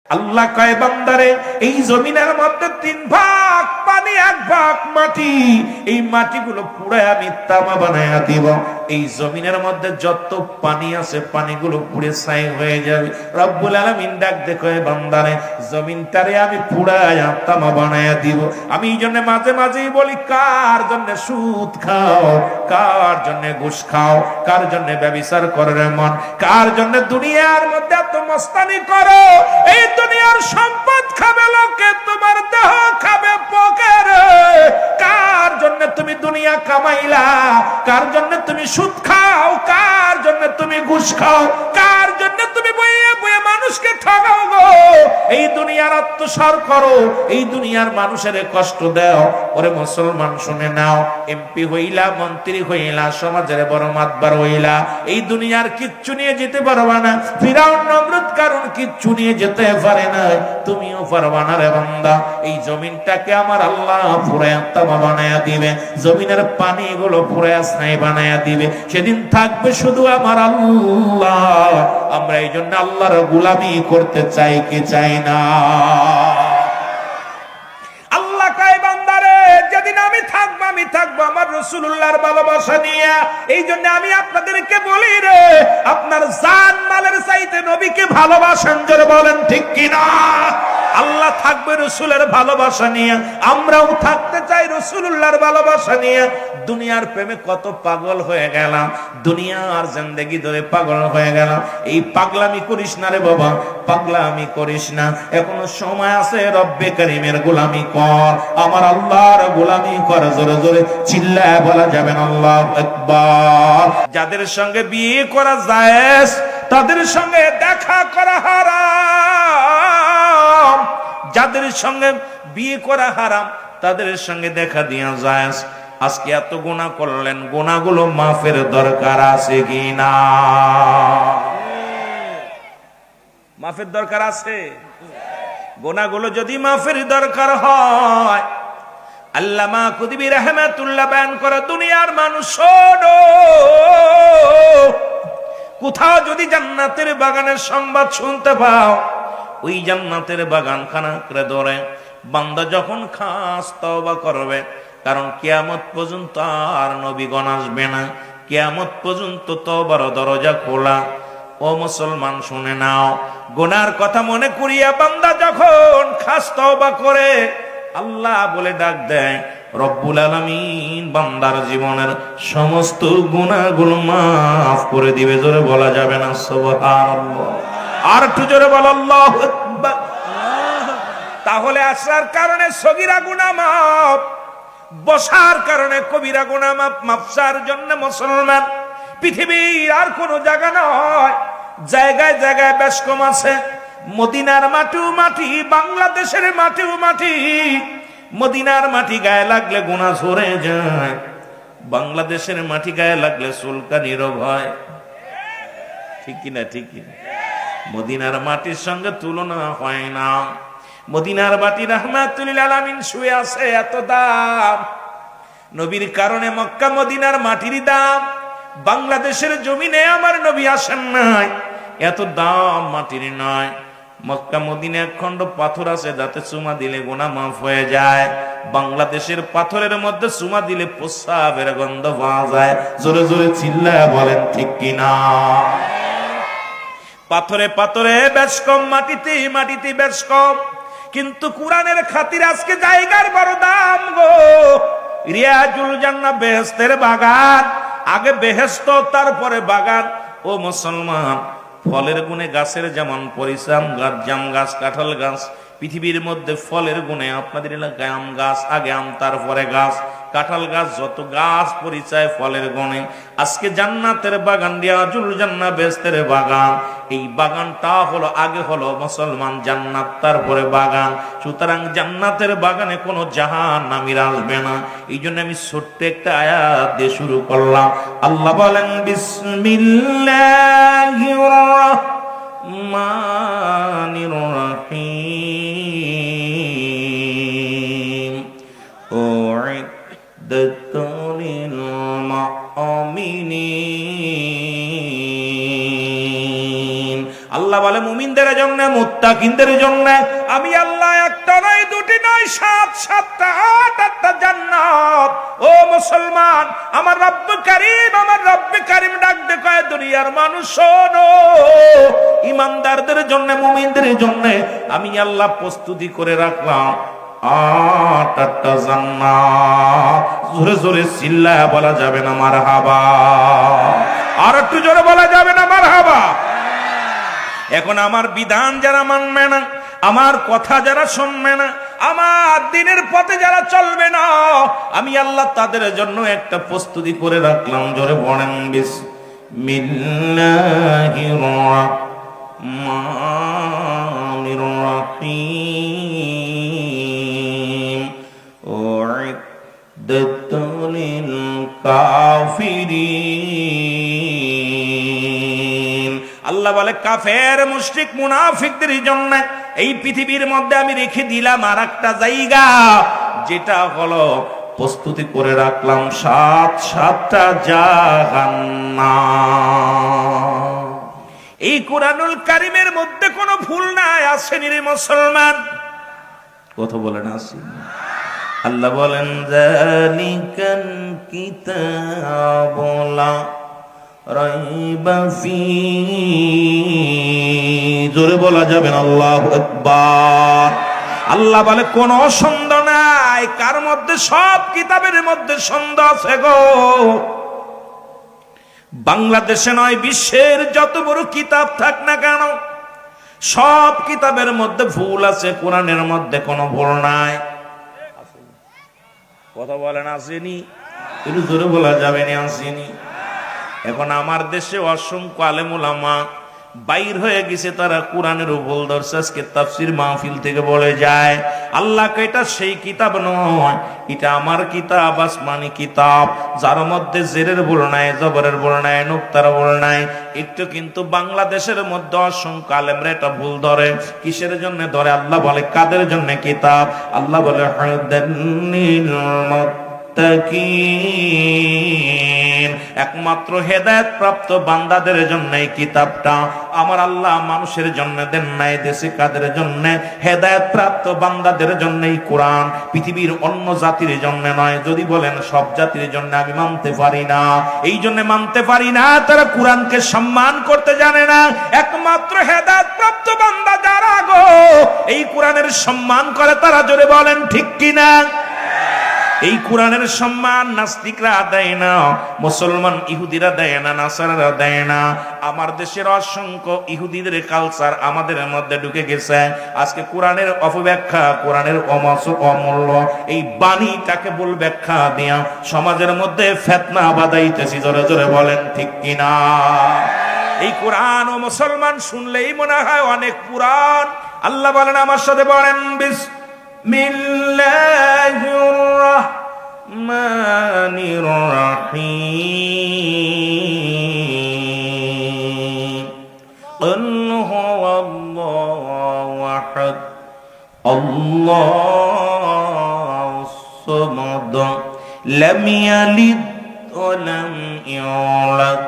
আল্লাহ কয় বান্দারে, এই জমিনের মধ্যে 3 ভাগ পানি, 1 ভাগ মাটি। এই মাটিগুলো পুড়ে আমি তামা বানায়া দিব। এই জমিনের মধ্যে যত পানি আছে পানিগুলো পুড়ে ছাই হয়ে যাবে। রব্বুল আলামিন ডাক দেখো, বান্দারে জমিনটারে আমি পুড়ায়া তামা বানায়া দিব। আমি এই জন্য মাঝে মাঝেই বলি, কার জন্য সুদ খাও, কার জন্য ঘুষ খাও, কার জন্য ব্যভিচার করার মন, কার জন্য দুনিয়ার মধ্যে এত মস্তানি করো। এই দুনিয়ার সম্পদ খাবে লোকে, তোমার দেহ খাবে পকেরে। কার জন্য তুমি দুনিয়া কামাইলা, কার জন্য তুমি সুদ খাও, কার জন্য তুমি ঘুষ খাও, কার জন্য তুমি বইয়ে বইয়ে মানুষকে ঠকাও গো। এই দুনিয়ার আত্মসার করো, এই দুনিয়ার মানুষের কষ্ট দাও। ওরে মুসলমান শুনে নাও, এমপি হইলা, মন্ত্রী হইলা, সমাজের বড় মাতবার হইলা, এই দুনিয়ার কিচ্ছু নিয়ে যেতে পারবা না। ফিরাউন নমরুদ কারণ কিচ্ছু নিয়ে যেতে পারে না, তুমিও পারবা না রে বান্দা। এই জমিনটাকে আমার আল্লাহ পুরায়া তামা বানায়া দিবে, জমিনের পানিগুলো পুরায়া ছাই বানায়া দিবে। সেদিন থাকবে শুধু আমার আল্লাহ। আমরা এই জন্য আল্লাহর গোলামি করতে চাই কি চাই না? আল্লাহ কয় বান্দারে, যেদিন আমি থাকবো আমার রাসূলুল্লাহর ভালোবাসা নিয়ে। এই জন্য আমি আপনাদেরকে বলি রে, আপনার জান মালের চাইতে নবীকে ভালোবাসেন, জোরে বলেন ঠিক কিনা? আল্লাহ থাকবে রাসূলের ভালোবাসা নিয়ে, আমরাও থাকতে চাই রাসূলুল্লাহর ভালোবাসা নিয়ে। দুনিয়ার প্রেমে কত পাগল হয়ে গেলাম, দুনিয়ার জিন্দেগি ধরে পাগল হয়ে গেলাম। এই পাগলামি করিস না রে বাবা, পাগলামি করিস না। এখনো সময় আছে, রব্বে কারীমের গোলামি কর, আমার আল্লাহর গোলামি কর। জোরে জোরে চিল্লায় বলা যাবে না আল্লাহু আকবার। যাদের সঙ্গে বিয়ে করা জায়েজ, তাদের সঙ্গে দেখা করা হারাম। যাদের সঙ্গে বিয়ে করা হারাম, তাদের সঙ্গে দেখা দিয়া জায়েজ। আজকে এত গুনাহ করলেন, গুনাহগুলো মাফের দরকার আছে কি না? মাফের দরকার আছে। গুনাহগুলো যদি মাফের দরকার হয়, আল্লামা কুতুবী রাহমাতুল্লাহ বয়ান করে, দুনিয়ার মানুষ শোনো, কোথাও যদি জান্নাতের বাগানের সংবাদ শুনতে পাও, ওই জান্নাতের বাগান খানা করে ধরে বান্দা যখন খাস তওবা করবে, কারণ কিয়ামত পর্যন্ত আর নবীগণ আসবে না, কিয়ামত পর্যন্ত তওবার দরজা খোলা। ও মুসলমান শুনে নাও, গুনার কথা মনে করিয়া বান্দা যখন খাস তওবা করে, আল্লাহ বলে ডাক দেয়, রব্বুল আলামিন বান্দার জীবনের সমস্ত গুনাহগুলো মাফ করে দিবে। জোরে বলা যাবে না সুবহানাল্লাহ? আর একটু জোরে বল আল্লাহু আকবার। তাহলে আসার কারণে সগীরা গুনাহ মাফ, বসার কারণে কবিরা গুনাহ মাফ। মাফসার জন্য মুসলমান পৃথিবীর আর কোন জায়গা নয়, জায়গায় জায়গায় বেশ কম আছে। মদিনার মাটিও মাটি, বাংলাদেশের মাটিও মাটি। মদিনার মাটি গায়ে লাগলে গুনাহ ঝরে যায়, বাংলাদেশের মাটি গায়ে লাগলে চুলকানি রোগ হয়। ঠিক কিনা? ঠিক কিনা? মদিনার মাটির সঙ্গে তুলনা হয় না। মদিনার মাটি রাহমাতুল লিল আলামিন শুয়ে আছে, এত দাম। নবীর কারণে মক্কা মদিনার মাটির দাম। বাংলাদেশের জমিনে আমার নবী আসেন নাই, এত দাম মাটির নয়। মক্কা মদিনা এক খণ্ড পাথর আছে, যাতে চুমা দিলে গুনাহ মাফ হয়ে যায়। বাংলাদেশের পাথরের মধ্যে চুমা দিলে প্রস্রাবের গন্ধ পাওয়া যায়। জোরে জোরে চিল্লায় বলেন ঠিক কিনা? পাথরে পাথরে বেশ কম, মাটিতে মাটিতে বেশ কম। কিন্তু কোরআনের খাতিরে আজকে জায়গার বড় দাম গো। রিয়াজুল জান্নাহ বেহেশতের বাগান, আগে বেহেশত তারপরে বাগান। ও মুসলমান, ফলের গুণে গাছের যেমন পরিশ্রম, গাছ, জাম গাছ, কাঁঠাল গাছ, পৃথিবীর মধ্যে ফলের গুণে আপনাদের এলাকায় আম গাছ, আগে আম তারপরে গাছ, কাঁঠাল গাছ, যত গাছ পরিচয় ফলের গুণে। আজকে জান্নাতের বাগান, রিয়াজুল জান্নাহ বেহেশতের বাগান, এই বাগানটা হলো আগে হলো মুসলমান জান্নাত, তারপরে বাগান। সুতরাং জান্নাতের বাগানে কোনো জাহান্নামীরা আসবে না। এই জন্য আমি ছোট্ট একটা আয়াত দিয়ে শুরু করলাম। আল্লাহ বলেন, বিসমিল্লাহির রাহমানির রাহিম, উইদ্দাত লিল মুমিনিন। আল্লাহ বলে, মুমিনদের জন্য, মুত্তাকিনদের জন্য আমি আল্লাহ একটা নয়, দুটি নয়, 7, 7টা, 8টা জান্নাত। ও মুসলমান, আমার রব্ব কারীম, আমার রব্ব কারীম ডাক দে কয়, দুনিয়ার মানুষ শোনো, ইমানদারদের জন্য, মুমিনদের জন্য আমি আল্লাহ প্রস্তুতি করে রাখলাম 8টা জান্নাত। জোরে জোরে চিল্লায়া বলা যাবে না মারহাবা? আর একটু জোরে বলা যাবে না মারহাবা? এখন আমার বিধান যারা মানবে না, আমার কথা যারা শুনবে না, আমার দিনের পথে যারা চলবে না, আমি আল্লাহ তাদের জন্য একটা প্রস্তুতি করে রাখলাম। জোরে বলেন বিসমিল্লাহির রাহমানির রাহিম। উইদ্দাত লিল কাফিরিন। আল্লাহ বলে কাফের, মুশরিক, মুনাফিকদের জন্য এই পৃথিবীর মধ্যে আমি রেখে দিলাম আর একটা জায়গা, যেটা হলো প্রস্তুতি করে রাখলাম 7টা জাহান্নাম। এই কুরআনুল কারীমের মধ্যে কোনো ভুল নাই, আসেনি রে মুসলমান? কথা বলেন আসেনি? আল্লাহ বলেন যালিকাল কিতাবু লা রাইবা ফীহি। জোরে বলা যাবে না আল্লাহু আকবার? আল্লাহ বলে কোন সন্দেহ নাই। কার মধ্যে? সব কিতাবের মধ্যে সন্দেহ আছে গো। বাংলাদেশে নয়, বিশ্বের যত বড় কিতাব থাক না কেন, সব কিতাবের মধ্যে ভুল আছে, কোরআনের মধ্যে কোনো ভুল নাই। কথা বলেন আসেনি? একটু জোরে বলা যাবে না আসেনি? এখন আমার দেশে অসংখ্য আলেম ওলামা বাইর হয়ে গেছে, তারা কোরআনের ভুল ধরছে। আজকে তাফসীর মাহফিল থেকে বলে যায় আল্লাহকে এটা সেই কিতাব নয়, এটা আমার কিতাব, আসমানি কিতাব, যার মধ্যে জেরের ভুল নাই, জবরের ভুল নাই, নুক্তার ভুল নাই একটু। কিন্তু বাংলাদেশের মধ্যে অসংখ্য আলেমরা এটা ভুল ধরে। কিসের জন্য ধরে? আল্লাহ বলে কাদের জন্য কিতাব? আল্লাহ বলে হুদাল্লিল মুত্তাকিন, একমাত্র হেদায়েত প্রাপ্ত বান্দাদের জন্য এই কিতাবটা। আমার আল্লাহ মানুষের জন্য দেন নাই, দেশে কাদের জন্য? হেদায়েত প্রাপ্ত বান্দাদের জন্য এই কোরআন, পৃথিবীর অন্য জাতির জন্য নয়। যদি বলেন সব জাতির জন্য, আমি মানতে পারি না। এই জন্য মানতে পারি না, তারা কোরআনকে সম্মান করতে জানে না। একমাত্র হেদায়েত প্রাপ্ত বান্দা যারা গো এই কোরআনের সম্মান করে, তারা জোরে বলেন ঠিক কিনা? এই কোরআনের সম্মান নাস্তিকরা দেয় না, মুসলমান ইহুদিরা দেয় না, নাসারারা দেয় না। আমার দেশের অসংখ্য ইহুদিদের কালচার আমাদের মধ্যে ঢুকে গেছে। আজকে কোরআনের অপব্যাখ্যা, কোরআনের অমূল্য এই বাণীটাকে ভুল ব্যাখ্যা দিয়া সমাজের মধ্যে ফিতনা বাঁধাইতেছি। জোরে জোরে বলেন ঠিক কিনা? এই কোরআন ও মুসলমান শুনলেই মনে হয় অনেক পুরাণ। আল্লাহ বলেন, আমার সাথে বলেন বিসমিল্লাহির রাহমানির রাহিম। কুল হুয়াল্লাহু আহাদ, আল্লাহুস সামাদ, লাম ইয়ালিদ ওয়া লাম ইউলাদ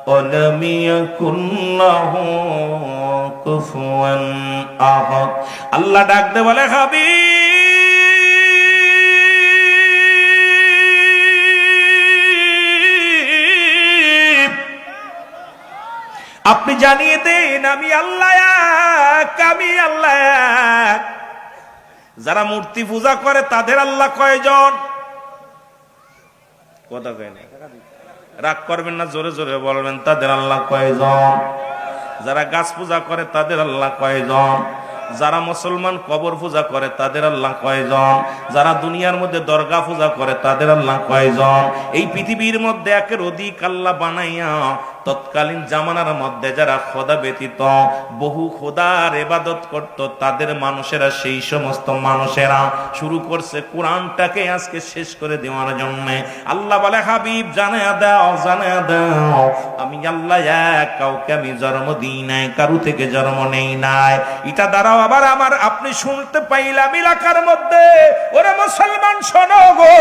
ওয়া লাম ইয়াকুল লাহু কুফুয়ান আহাদ। আল্লাহ ডাক দে বলে, হাবিব আপনি জানিয়ে দেন আমি আল্লাহ এক, আমি আল্লাহ এক। যারা মূর্তি পূজা করে তাদের আল্লাহ কয়জন? কথা কয় না, রাগ করবেন না, জোরে জোরে বলবেন, তাদের আল্লাহ কয়জন? যারা গাছ পূজা করে তাদের আল্লাহ কয়জন? যারা মুসলমান কবর পূজা করে তাদের আল্লাহ কয়জন? যারা দুনিয়ার মধ্যে দরগা পূজা করে তাদের আল্লাহ কয়জন? এই পৃথিবীর মধ্যে একের অধিক আল্লাহ বানাইয়া তৎকালীন জামানার মধ্যে যারা খোদা ব্যতীত বহু খোদার ইবাদত করত, তাদের মানুষেরা, সেই সমস্ত মানুষেরা শুরু করছে কোরআনটাকে আজকে শেষ করে দেওয়ার জন্য। আল্লাহ বলে, হাবিব জানায়া দাও, জানায়া দাও আমি আল্লাহ এক, কাউকে আমি জন্ম দিই নাই, কারু থেকে জন্ম নেই নাই। এটা দ্বারাও আবার আমার আপনি শুনতে পাইলাম এলাকার মধ্যে, ওরে মুসলমান শোনো গো,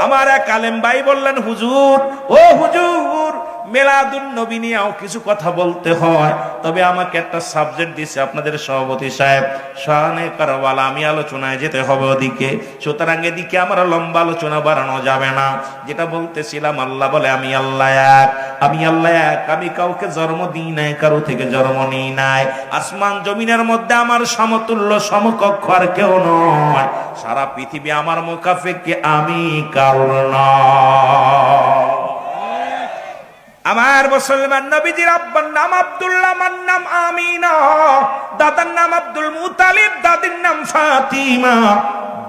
আমার এক আলেম ভাই বললেন, হুজুর, ও হুজুর, মিলাদুন নবী নিয়েও কিছু কথা বলতে হয়, তবে আমাকে একটা সাবজেক্ট দিছে আপনাদের সভাপতি সাহেব, শানে কারবালা, আমি আলোচনায় যেতে হবে ওদিকে, সুতরাং এদিকে আমার লম্বা আলোচনা বাড়ানো যাবে না। যেটা বলতেছিলাম, আল্লাহ বলে আমি আল্লাহ এক, আমি আল্লাহ এক, আমি কাউকে জন্ম দিই নাই, কারো থেকে জন্ম নিই নাই। আসমান জমিনের মধ্যে আমার সমতুল্য সমকক্ষ আর কেউ নয়, সারা পৃথিবী আমার মুখাফেকে আমি কারণ নয়। আমার মুসলমান নবীজির আব্বার নাম আব্দুল্লাহ, আমার নাম আমিনা, দাদার নাম আব্দুল মুতালিব, দাদির নাম ফাতিমা।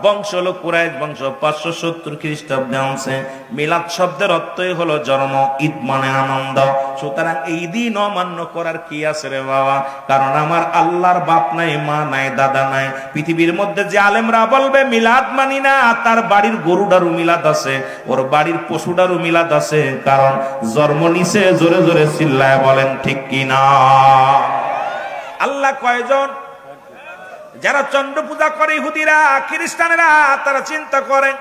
বংশ হলো কুরাইশ বংশ, 570 খ্রিস্টাব্দে আছে। মিলাদ শব্দের অর্থই হলো জন্ম, ঈদ মানে আনন্দ। সুতরাং এই দিন অমান্য করার কি আছে রে বাবা? কারণ আমার আল্লাহর বাপ নাই, মা নাই, দাদা নাই। পৃথিবীর মধ্যে যে আলেমরা বলবে মিলাদ মানি না, তার বাড়ির গরুটারও মিলাদ আছে, ওর বাড়ির পশুটারও মিলাদ আছে, কারণ জন্ম নিছে। জোরে জোরে চিল্লায় বলেন ঠিক কিনা? আল্লাহ কয়জন? যারা চন্দ্র পূজা করে ইহুদিরা, খ্রিস্টানেরা, তারা চিন্তা করে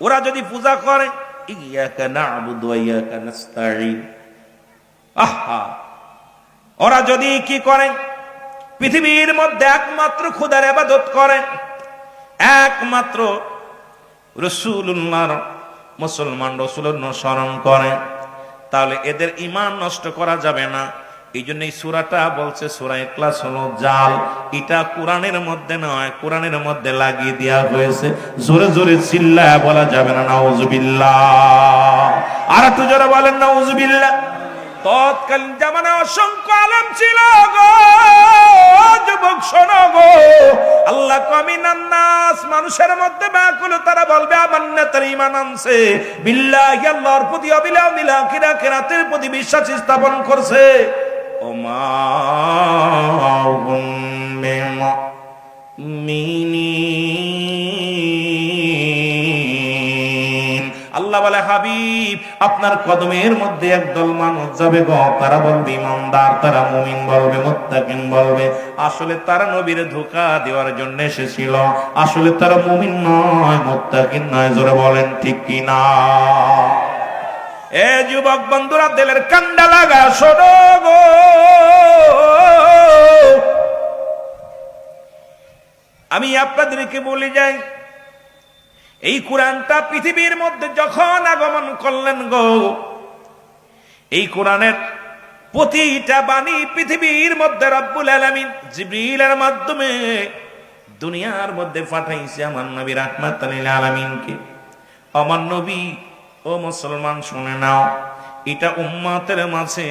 ওরা যদি পূজা করে ইয়াকা না'বুদু ওয়া ইয়াকা নাস্তাঈন, আহা, ওরা যদি কি করে পৃথিবীর মধ্যে একমাত্র খোদার ইবাদত করে, একমাত্র রাসূলুল্লাহর মুসলমান রাসূলের অনুসরণ করে, তাহলে এদের ঈমান নষ্ট করা যাবে না। এই জন্য এই সূরাটা বলছে সূরা ইখলাস হলো জাল, এটা কোরআনের মধ্যে নয়, কোরআনের মধ্যে লাগিয়ে দেওয়া হয়েছে। জোরে জোরে চিল্লায় বলা যাবে না নাউযুবিল্লাহ। আর একটু জোরে বলেন নাউযুবিল্লাহ। তৎকালীন জামানায় অসংখ্য আলেম ছিল গো, যুবক শোনো গো, আল্লাহ কামিনান নাস, মানুষের মধ্যে ব্যাকুল, তারা বলবে আমান্না, তার ঈমান আনছে, বিল্লাহি, আল্লাহর প্রতি, অবিল আখিরাতের প্রতি বিশ্বাস স্থাপন করছে। ওমা হুম বিমুমিনিন, আল্লাহ বলে হাবিব আপনার কদমের মধ্যে একদল মানুষ যাবে গো, তারা বলবে ইমানদার, তারা মুমিন বলবে, মুত্তাকিন বলবে। আসলে তারা নবীর ধোঁকা দেওয়ার জন্য এসেছিল, আসলে তারা মুমিন নয়, মুত্তাকিন নয়। জোরে বলেন ঠিক কিনা? এ যুবক বন্ধুরা, দিলের কান্ডা লাগা শোনো গো, আমি আপনাদেরকে বলে যাই, এই কোরআনটা পৃথিবীর মধ্যে যখন আগমন করলেন গো, এই কোরআনের প্রতিটা বাণী পৃথিবীর মধ্যে রব্বুল আলামিন জিবরিলের মাধ্যমে দুনিয়ার মধ্যে পাঠাইছে আমার নবী রাহমাতাল লিল আলামিনকে। আমার নবী, ও মুসলমান শুনে নাও, এটা উম্মতের মাঝে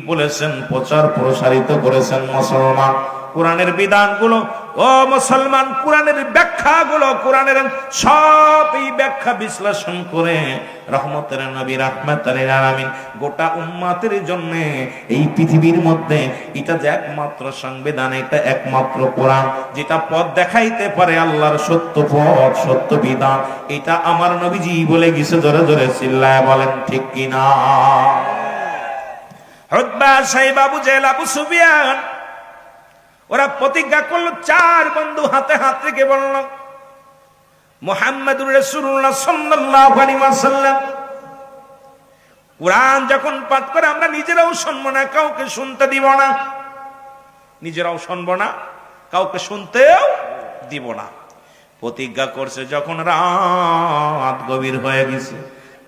বলেছেন, প্রচার প্রসারিত করেছেন মুসলমান। কোরআনের বিধানগুলো, ও মুসলমান, কোরআনের ব্যাখ্যাগুলো, কোরআনের সব এই ব্যাখ্যা বিশ্লেষণ করে রহমতের নবী রাহমাতুল লিল আলামিন গোটা উম্মতের জন্য এই পৃথিবীর মধ্যে এটা যে একমাত্র সংবিধান, এটা একমাত্র কোরআন, যেটা পথ দেখাইতে পারে আল্লাহর সত্য পথ, সত্য বিধান, এটা আমার নবীজি বলে গেছে। জোরে জোরে চিল্লায় বলেন ঠিক কিনা? উতবা, সাইবা, আবু জেহেল, আবু সুফিয়ান, ওরা প্রতিজ্ঞা করলো, 4 বন্ধু হাতে হাত রেখে বলল, মুহাম্মাদুর রাসূলুল্লাহ সাল্লাল্লাহু আলাইহি ওয়াসাল্লাম কোরআন যখন পাঠ করে আমরা নিজেরাও শুনবো না, কাউকে শুনতে দিব না, নিজেরাও শুনবো না, কাউকে শুনতেও দিব না। প্রতিজ্ঞা করছে। যখন রাত গভীর হয়ে গেছে,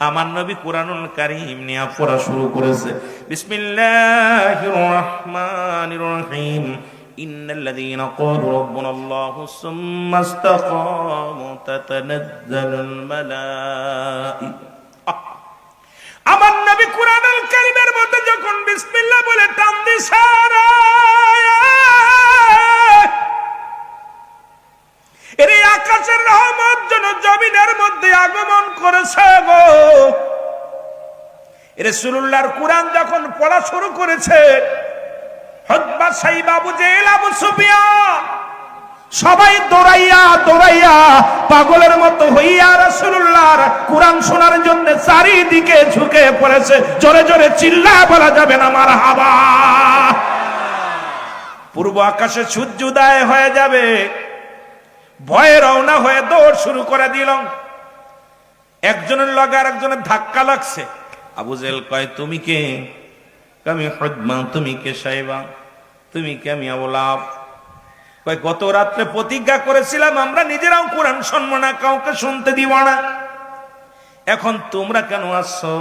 আমার নবী কোরআনুল কারীম নিয়ে পড়া শুরু করেছে। বিসমিল্লাহির রহমানির রহিম। ইন্নাল্লাযীনা ক্বালু রাব্বুনাল্লাহু সুম্মা ইসতাকামু তাতানাজ্জালুল মালাঈকা। আমার নবী কোরআনুল কারীমের মধ্যে যখন বিসমিল্লাহ বলে টান দিছে, এর আকাশের রহমত যেন জমিনের মধ্যে আগমন করেছে গো। রাসূলুল্লাহর কোরআন যখন পড়া শুরু করেছে, উতবা, সাইবা, আবু জেহেল, আবু সুফিয়ান সবাই দৌড়াইয়া দৌড়াইয়া পাগলের মতো হইয়া রাসূলুল্লাহর কোরআন শোনার জন্য চারিদিকে ঝুঁকে পড়েছে। জোরে জোরে চিল্লায় বলা যাবে না মারহাবা। পূর্ব আকাশে সূর্য উদয় হয়ে যাবে, ভয়ে রওনা হয়ে দৌড় শুরু করে দিল। একজনের লগে আর একজনের ধাক্কা লাগছে, আবু জেহেল কয় তুমি কে? আমি হুদমা। তুমি কে সাহেবা? তুমি কে? আমি আবু লাহাব। কয় গত রাত্রে প্রতিজ্ঞা করেছিলাম আমরা নিজেরাও কোরআন শুনবো না, কাউকে শুনতে দিব না, এখন তোমরা কেন আসছো?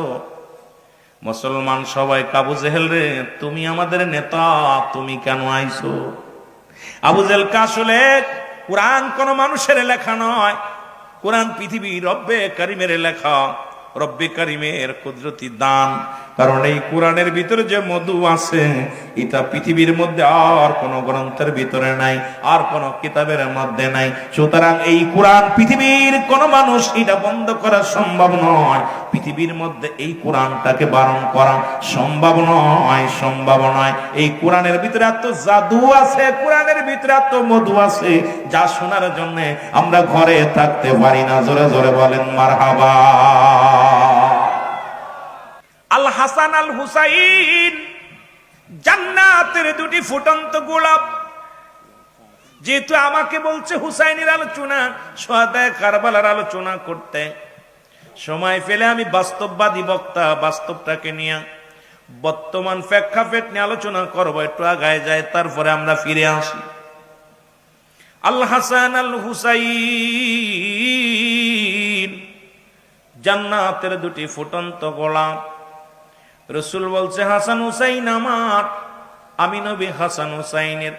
মুসলমান সবাই আবু জেহেল রে, তুমি আমাদের নেতা, তুমি কেন আইছো? আবু জেহেল আসলে কোরআন কোন মানুষের লেখা নয়, কোরআন পৃথিবীর রব্বে কারিমের লেখা, রব্বে কারিমের কুদরতি দান। কারণ এই কোরআনের ভিতরে যে মধু আছে এটা পৃথিবীর মধ্যে আর কোন গ্রন্থের ভিতরে নাই, আর কোন কিতাবের মধ্যে নাই। সুতরাং এই কোরআন পৃথিবীর কোন মানুষ এটা বন্ধ করা সম্ভব নয়, পৃথিবীর মধ্যে এই কোরআনটাকে বারণ করা সম্ভব নয়, সম্ভব নয়। এই কোরআনের ভিতরে এত জাদু আছে, কোরআনের ভিতরে এত মধু আছে, যা শোনার জন্য আমরা ঘরে থাকতে পারি না। জোরে জোরে বলেন মারহাবা। আল হাসান আল হুসাইন জান্নাতের দুটি ফুটন্ত গোলাপ। যেহেতু আমাকে বলছে হুসাইনের আলোচনা, সুহাদায়ে কারবালার আলোচনা করতে, সময় পেলে আমি বাস্তববাদী বক্তা, বাস্তবটাকে নিয়ে বর্তমান প্রেক্ষাপট নিয়ে আলোচনা করবো। একটু আগায় যায়, তারপরে আমরা ফিরে আসি। আল হাসান আল হুসাইন জান্নাতের দুটি ফুটন্ত গোলাপ। রসুল বলছে হাসান হুসাইন আমার। আমি নবী হাসান হুসাইনের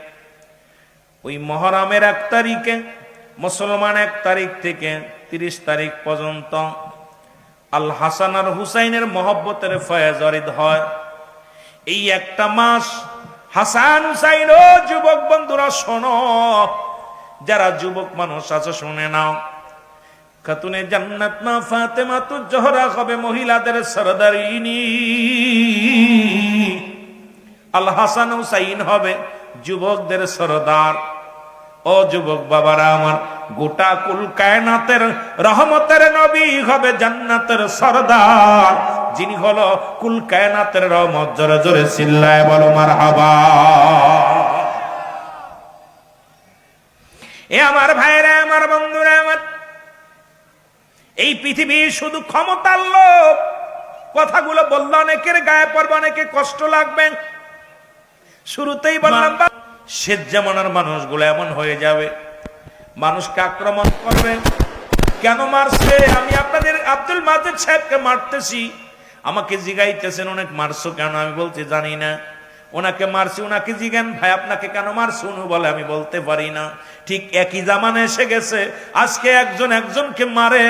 ওই মহরমের 1 তারিখে, মুসলমান 1 তারিখ থেকে 30 তারিখ পর্যন্ত আল হাসান আর হুসাইনের মহব্বতের ফয়েজ অরিদ হয়। এই একটা মাস হাসান হুসাইন, ও যুবক বন্ধুরা শোনো, যারা যুবক মানুষ আছে শুনে নাও, খাতুনে জান্নাত মা ফাতেমাতুজ জোহরা হবে মহিলাদের সরদারিনী, আল হাসান হুসাইন হবে যুবকদের সরদার। ও যুবক বাবারা আমার, গোটা কুল কায়নাতের রহমতের নবী হবে জান্নাতের সরদার, যিনি হলো কুল কায়নাতের রহমত। জোরে জোরে চিল্লায় বলো মারহাবা। এ আমার ভাইরা, আমার বন্ধুরা আমার, এই পৃথিবী শুধু ক্ষমতার লোক। কথাগুলো বললে অনেকের গায়ে পড়বে, অনেকে কষ্ট লাগবে। শুরুতেই বললাম শেষ জামানার মানুষগুলো এমন হয়ে যাবে, মানুষকে আক্রমণ করবে। কেন মারছে? আমি আপনাদের আব্দুল মাজেদ সাহেবকে মারতেছি, আমাকে জিগাইতেছেন অনেক মারছো কেন? আমি বলতে জানি না। ওনাকে মারছি, ওনাকে জিজ্ঞান ভাই আপনাকে কেন মারছো? উনি বলে আমি বলতে পারি না। ঠিক একই জামানা এসে গেছে, আজকে একজন একজনকে মারে,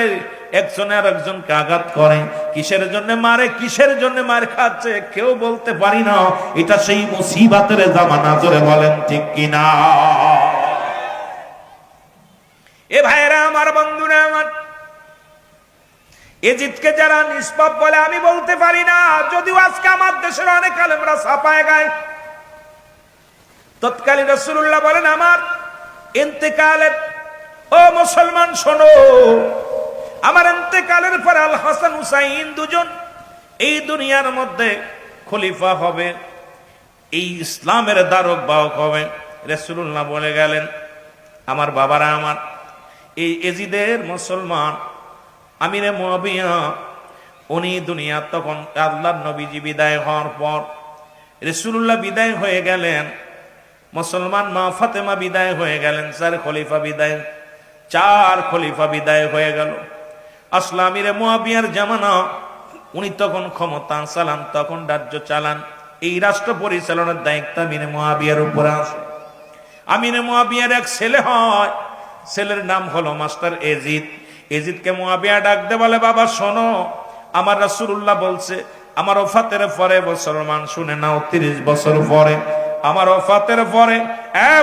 একজন আর একজনকে আঘাত করে। কিসের জন্য মারে, কিসের জন্য মার খাচ্ছে কেউ বলতে পারি না। এটা সেই মুসিবতের জামানা। জোরে বলেন ঠিক কিনা? এ ভাইরা আমার, বন্ধুরা আমার, এজিদকে যারা নিষ্পাপ বলে আমি বলতে পারি না, যদিও আজকে আমার দেশের অনেক আলেমরা ছাপায় গায়। তৎকালীন রাসূলুল্লাহ বলেন আমার ইন্তেকালের, ও মুসলমান শোনো, আমার ইন্তেকালের পর আল হাসান হুসাইন দুজন এই দুনিয়ার মধ্যে খলিফা হবে, এই ইসলামের ধারক বাহক হবে। রাসূলুল্লাহ বলে গেলেন আমার বাবারা আমার, এই এজিদের মুসলমান আমিরে মুআবিয়া, উনি দুনিয়া তখন আল্লাহর নবীজি বিদায় হওয়ার পর, রাসূলুল্লাহ বিদায় হয়ে গেলেন, মুসলমান মা ফাতেমা বিদায় হয়ে গেলেন, 4 খলিফা বিদায়, 4 খলিফা বিদায় হয়ে গেল। আসলে আমিরে মুআবিয়ার জামানা, উনি তখন ক্ষমতা চালান, তখন রাজ্য চালান। এই রাষ্ট্র পরিচালনার দায়িত্ব আমিরে মুআবিয়ার উপর আছে। আমিরে মুআবিয়ার এক ছেলে হয়, ছেলের নাম হলো মাস্টার এজিদ। এজিদকে মুআবিয়া ডাক দে, বলে বাবা শোনো, আমার রাসূলুল্লাহ বলছে আমার ওফাতের পরে, মুসলমান শুনে নাও, 30 বছর পরে, আমার ওফাতের পরে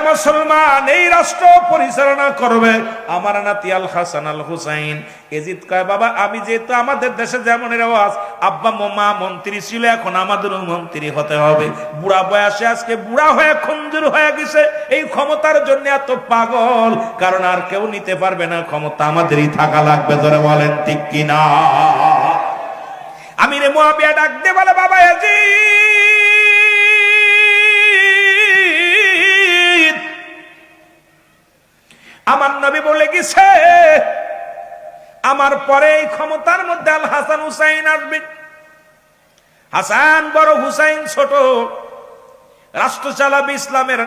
মুসলমান এই রাষ্ট্র পরিচালনা করবে আমার নাতি আল হাসান আল হুসাইন। এজিদ কয় বাবা আমি যেহেতু আমাদের দেশে যেমন রেওয়াজ, আব্বা মা মন্ত্রী ছিল, এখন আমাদেরও মন্ত্রী হতে হবে। বুড়া বয়সে আজকে বুড়া হয়ে খঞ্জুর হয়ে গেছে, এই ক্ষমতার জন্য এত পাগল, কারণ আর কেউ নিতে পারবে না, ক্ষমতা আমাদেরই থাকা লাগবে। ধরে বলেন ঠিক কিনা? আমিরে মুআবিয়া ডাক দে, বলে বাবা এজিদ, আমার নবী বলে গেছে আমার পরে এই ক্ষমতার মধ্যে আল হাসান হুসাইন আসবে। হাসান বড়, হুসাইন ছোট। রাষ্ট্র চালাবে, ইসলামের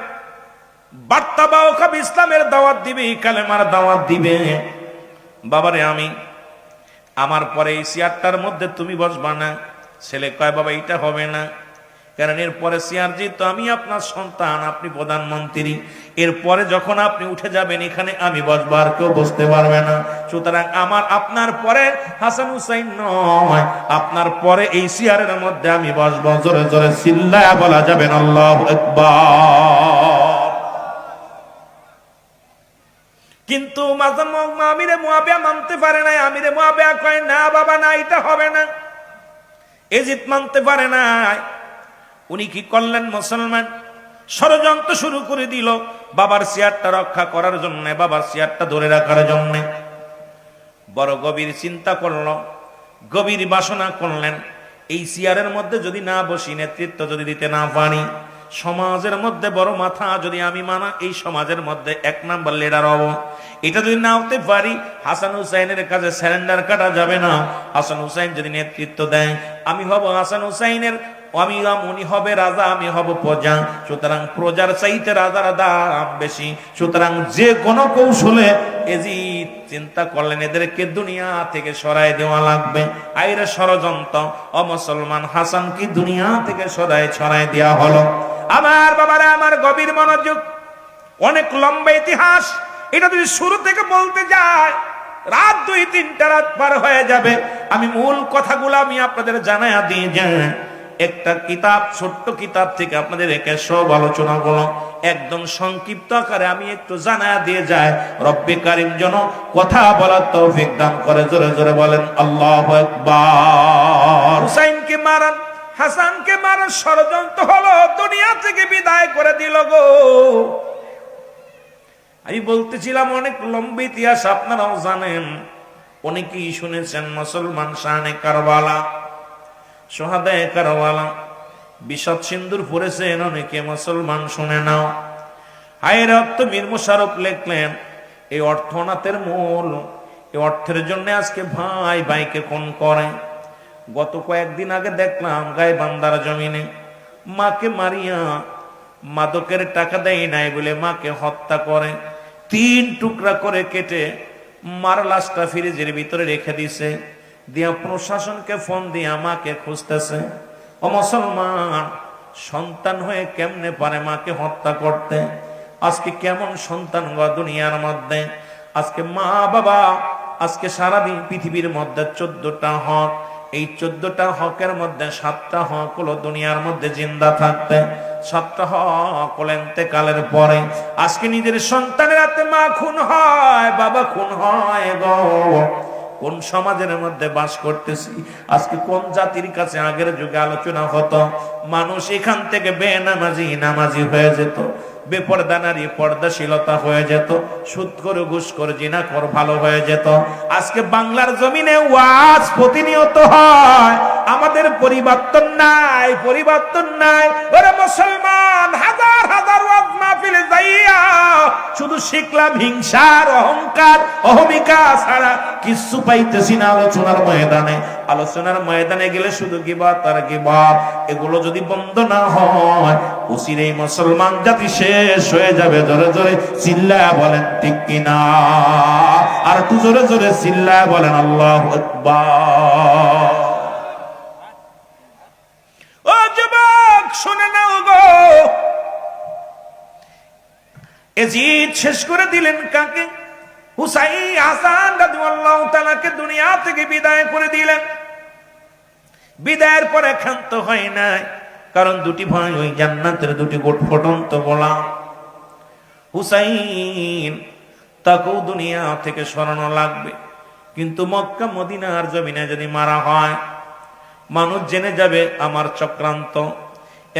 বার্তা বাহক হবে, ইসলামের দাওয়াত দিবে, কালেমার দাওয়াত দিবে। বাবারে, আমি আমার পরে এই চেয়ারটার মধ্যে তুমি বসবা না। ছেলে কয়, বাবা এটা হবে না, কারণ এরপরে চেয়ার যেহেতু আমি আপনার সন্তান, আপনি প্রধানমন্ত্রী, এরপরে যখন আপনি উঠে যাবেন এখানে আমি বসবো, আর কেউ বসতে পারবে না। সুতরাং আপনার পরে হাসান হুসাইন নয়, আপনার পরে এই চেয়ারের মধ্যে আমি বসবো। জোরে জোরে চিল্লায়া বলা যাবেন আল্লাহু আকবার। কিন্তু আমিরে মুয়াবিয়া মানতে পারে না। আমিরে মুয়াবিয়া কয়, না বাবা না, এটা হবে না। এজিদ মানতে পারে না। উনি কি করলেন? মুসলমান ষড়যন্ত্র শুরু করে দিল বাবার চেয়ারটা রক্ষা করার জন্য, বাবার চেয়ারটা ধরে রাখার জন্য। বড় গভীর চিন্তা করল, গভীর বাসনা করলেন, এই চেয়ারের মধ্যে যদি না বসি, নেতৃত্ব যদি দিতে না পারি, সমাজের মধ্যে বড় মাথা যদি আমি মানা, এই সমাজের মধ্যে এক নাম্বার লিডার হব। এটা যদি না হতে পারি, হাসান হুসাইনের কাছে স্যারেন্ডার কাটা যাবে না। হাসান হুসাইন যদি নেতৃত্ব দেয়, আমি হব হাসান হুসাইনের, উনি হবে রাজা, আমি হব প্রজা। সুতরাং প্রজার চাইতে রাজার দাম বেশি। সুতরাং যে কোনো কৌশলে এজিদ চিন্তা করলেন এদেরকে দুনিয়া থেকে সরাই দেওয়া লাগবে। আইরে ষড়যন্ত্র, অমুসলমান হাসান কি দুনিয়া থেকে সরাই দেওয়া হলো। আমার বাবারা, আমার গভীর মনোযোগ, অনেক লম্বা ইতিহাস। এটা যদি শুরু থেকে বলতে যায়, রাত 2-3টা রাত পার হয়ে যাবে। আমি মূল কথাগুলো আমি আপনাদের জানায়া দিয়ে যাই। একটা কিতাব, ছোট্ট কিতাব থেকে আপনাদের একে সব আলোচনাগুলো একদম সংক্ষিপ্ত আকারে আমি একটু জানায়া দিয়ে যাই। রব্বে কারিম যেন কথা বলার তৌফিক দান করে। জোরে জোরে বলেন আল্লাহু আকবার। হুসাইনকে মারান, হাসানকে মারার ষড়যন্ত্র হলো, দুনিয়া থেকে বিদায় করে দিল গো। আমি বলতেছিলাম অনেক লম্বা ইতিহাস, আপনারাও জানেন, অনেকেই শুনেছেন। মুসলমান শানে কারবালা, সোহাদায়ে কারবালা, বিষাদ সিন্দুর পড়েছেন অনেকে, মুসলমান শুনে নাও। হায়ের অর্থ মীর মোশাররফ লিখলেন, এই অর্থনাথের মূল, এই অর্থের জন্য আজকে ভাই ভাইকে খুন করে। গত কয়েকদিন আগে দেখলাম গাইবান্ধার জমিনে মাকে মারিয়া, মাদকের টাকা দেয় নাই বলে মাকে হত্যা করে 3 টুকরা করে কেটে মার লাশটা ফ্রিজের ভিতরে রেখে দিছে। দিয়া প্রশাসনকে ফোন দিয়া মাকে খুঁজতেছে। ও মুসলমান, সন্তান হয়ে কেমনে পারে মাকে হত্যা করতে? আজকে কেমন সন্তান গো দুনিয়ার মধ্যে। আজকে মা বাবা, আজকে সারাদিন পৃথিবীর মধ্যে 14টা হক, এই 14টা হকের মধ্যে 7টা হক হলো দুনিয়ার মধ্যে জিন্দা থাকতে, 7টা হক হলো ইন্তেকালের পরে। আজকে নিজের সন্তানের হাতে মা খুন হয়, বাবা খুন হয় গো। কোন সমাজের মধ্যে বাস করতেছি? আজকে কোন জাতির কাছে আগের যুগে আলোচনা হতো, মানুষ এখান থেকে বেনামাজি নামাজি হয়ে যেত, বেপর্দা নারী পর্দাশীলতা হয়ে যেত, সুদখোর ঘুষখোর জিনাখোর ভালো হয়ে যেত। আজকে বাংলার জমিনে ওয়াজ প্রতিনিয়ত হয়, আমাদের পরিবর্তন নাই, পরিবর্তন নাই। ওরে মুসলমান, হাজার হাজার ওয়াজ মাহফিলে যাইয়া শুধু শিখলাম হিংসার, অহংকার, অহমিকা ছাড়া কিছু পাইতেছি না। আলোচনার ময়দানে, আলোচনার ময়দানে গেলে শুধু গিবত আর গিবত। এগুলো যদি বন্ধ না হয়, উসিরেই মুসলমান জাতি শেষ হয়ে যাবে। জোরে জোরে চিল্লায়া বলেন ঠিক কিনা? আর একটু জোরে জোরে চিল্লায়া বলেন আল্লাহু আকবার। ও যুবক, শুনে নাও গো, এজিদ শেষ করে দিলেন কাকে? হুসাইন হাসান রাদিয়াল্লাহু তাআলাকে দুনিয়া থেকে বিদায় করে দিলেন। বিদায়ের পরে ক্ষান্ত হয় নাই, কারণ দুটি ভাই ওই জান্নাতের দুটি গোট ফুটন্ত গোলাম। হুসাইন তাকেও দুনিয়া থেকে সরানো লাগবে, কিন্তু মক্কা মদিনার জমিনে যদি মারা হয়, মানুষ জেনে যাবে আমার চক্রান্ত।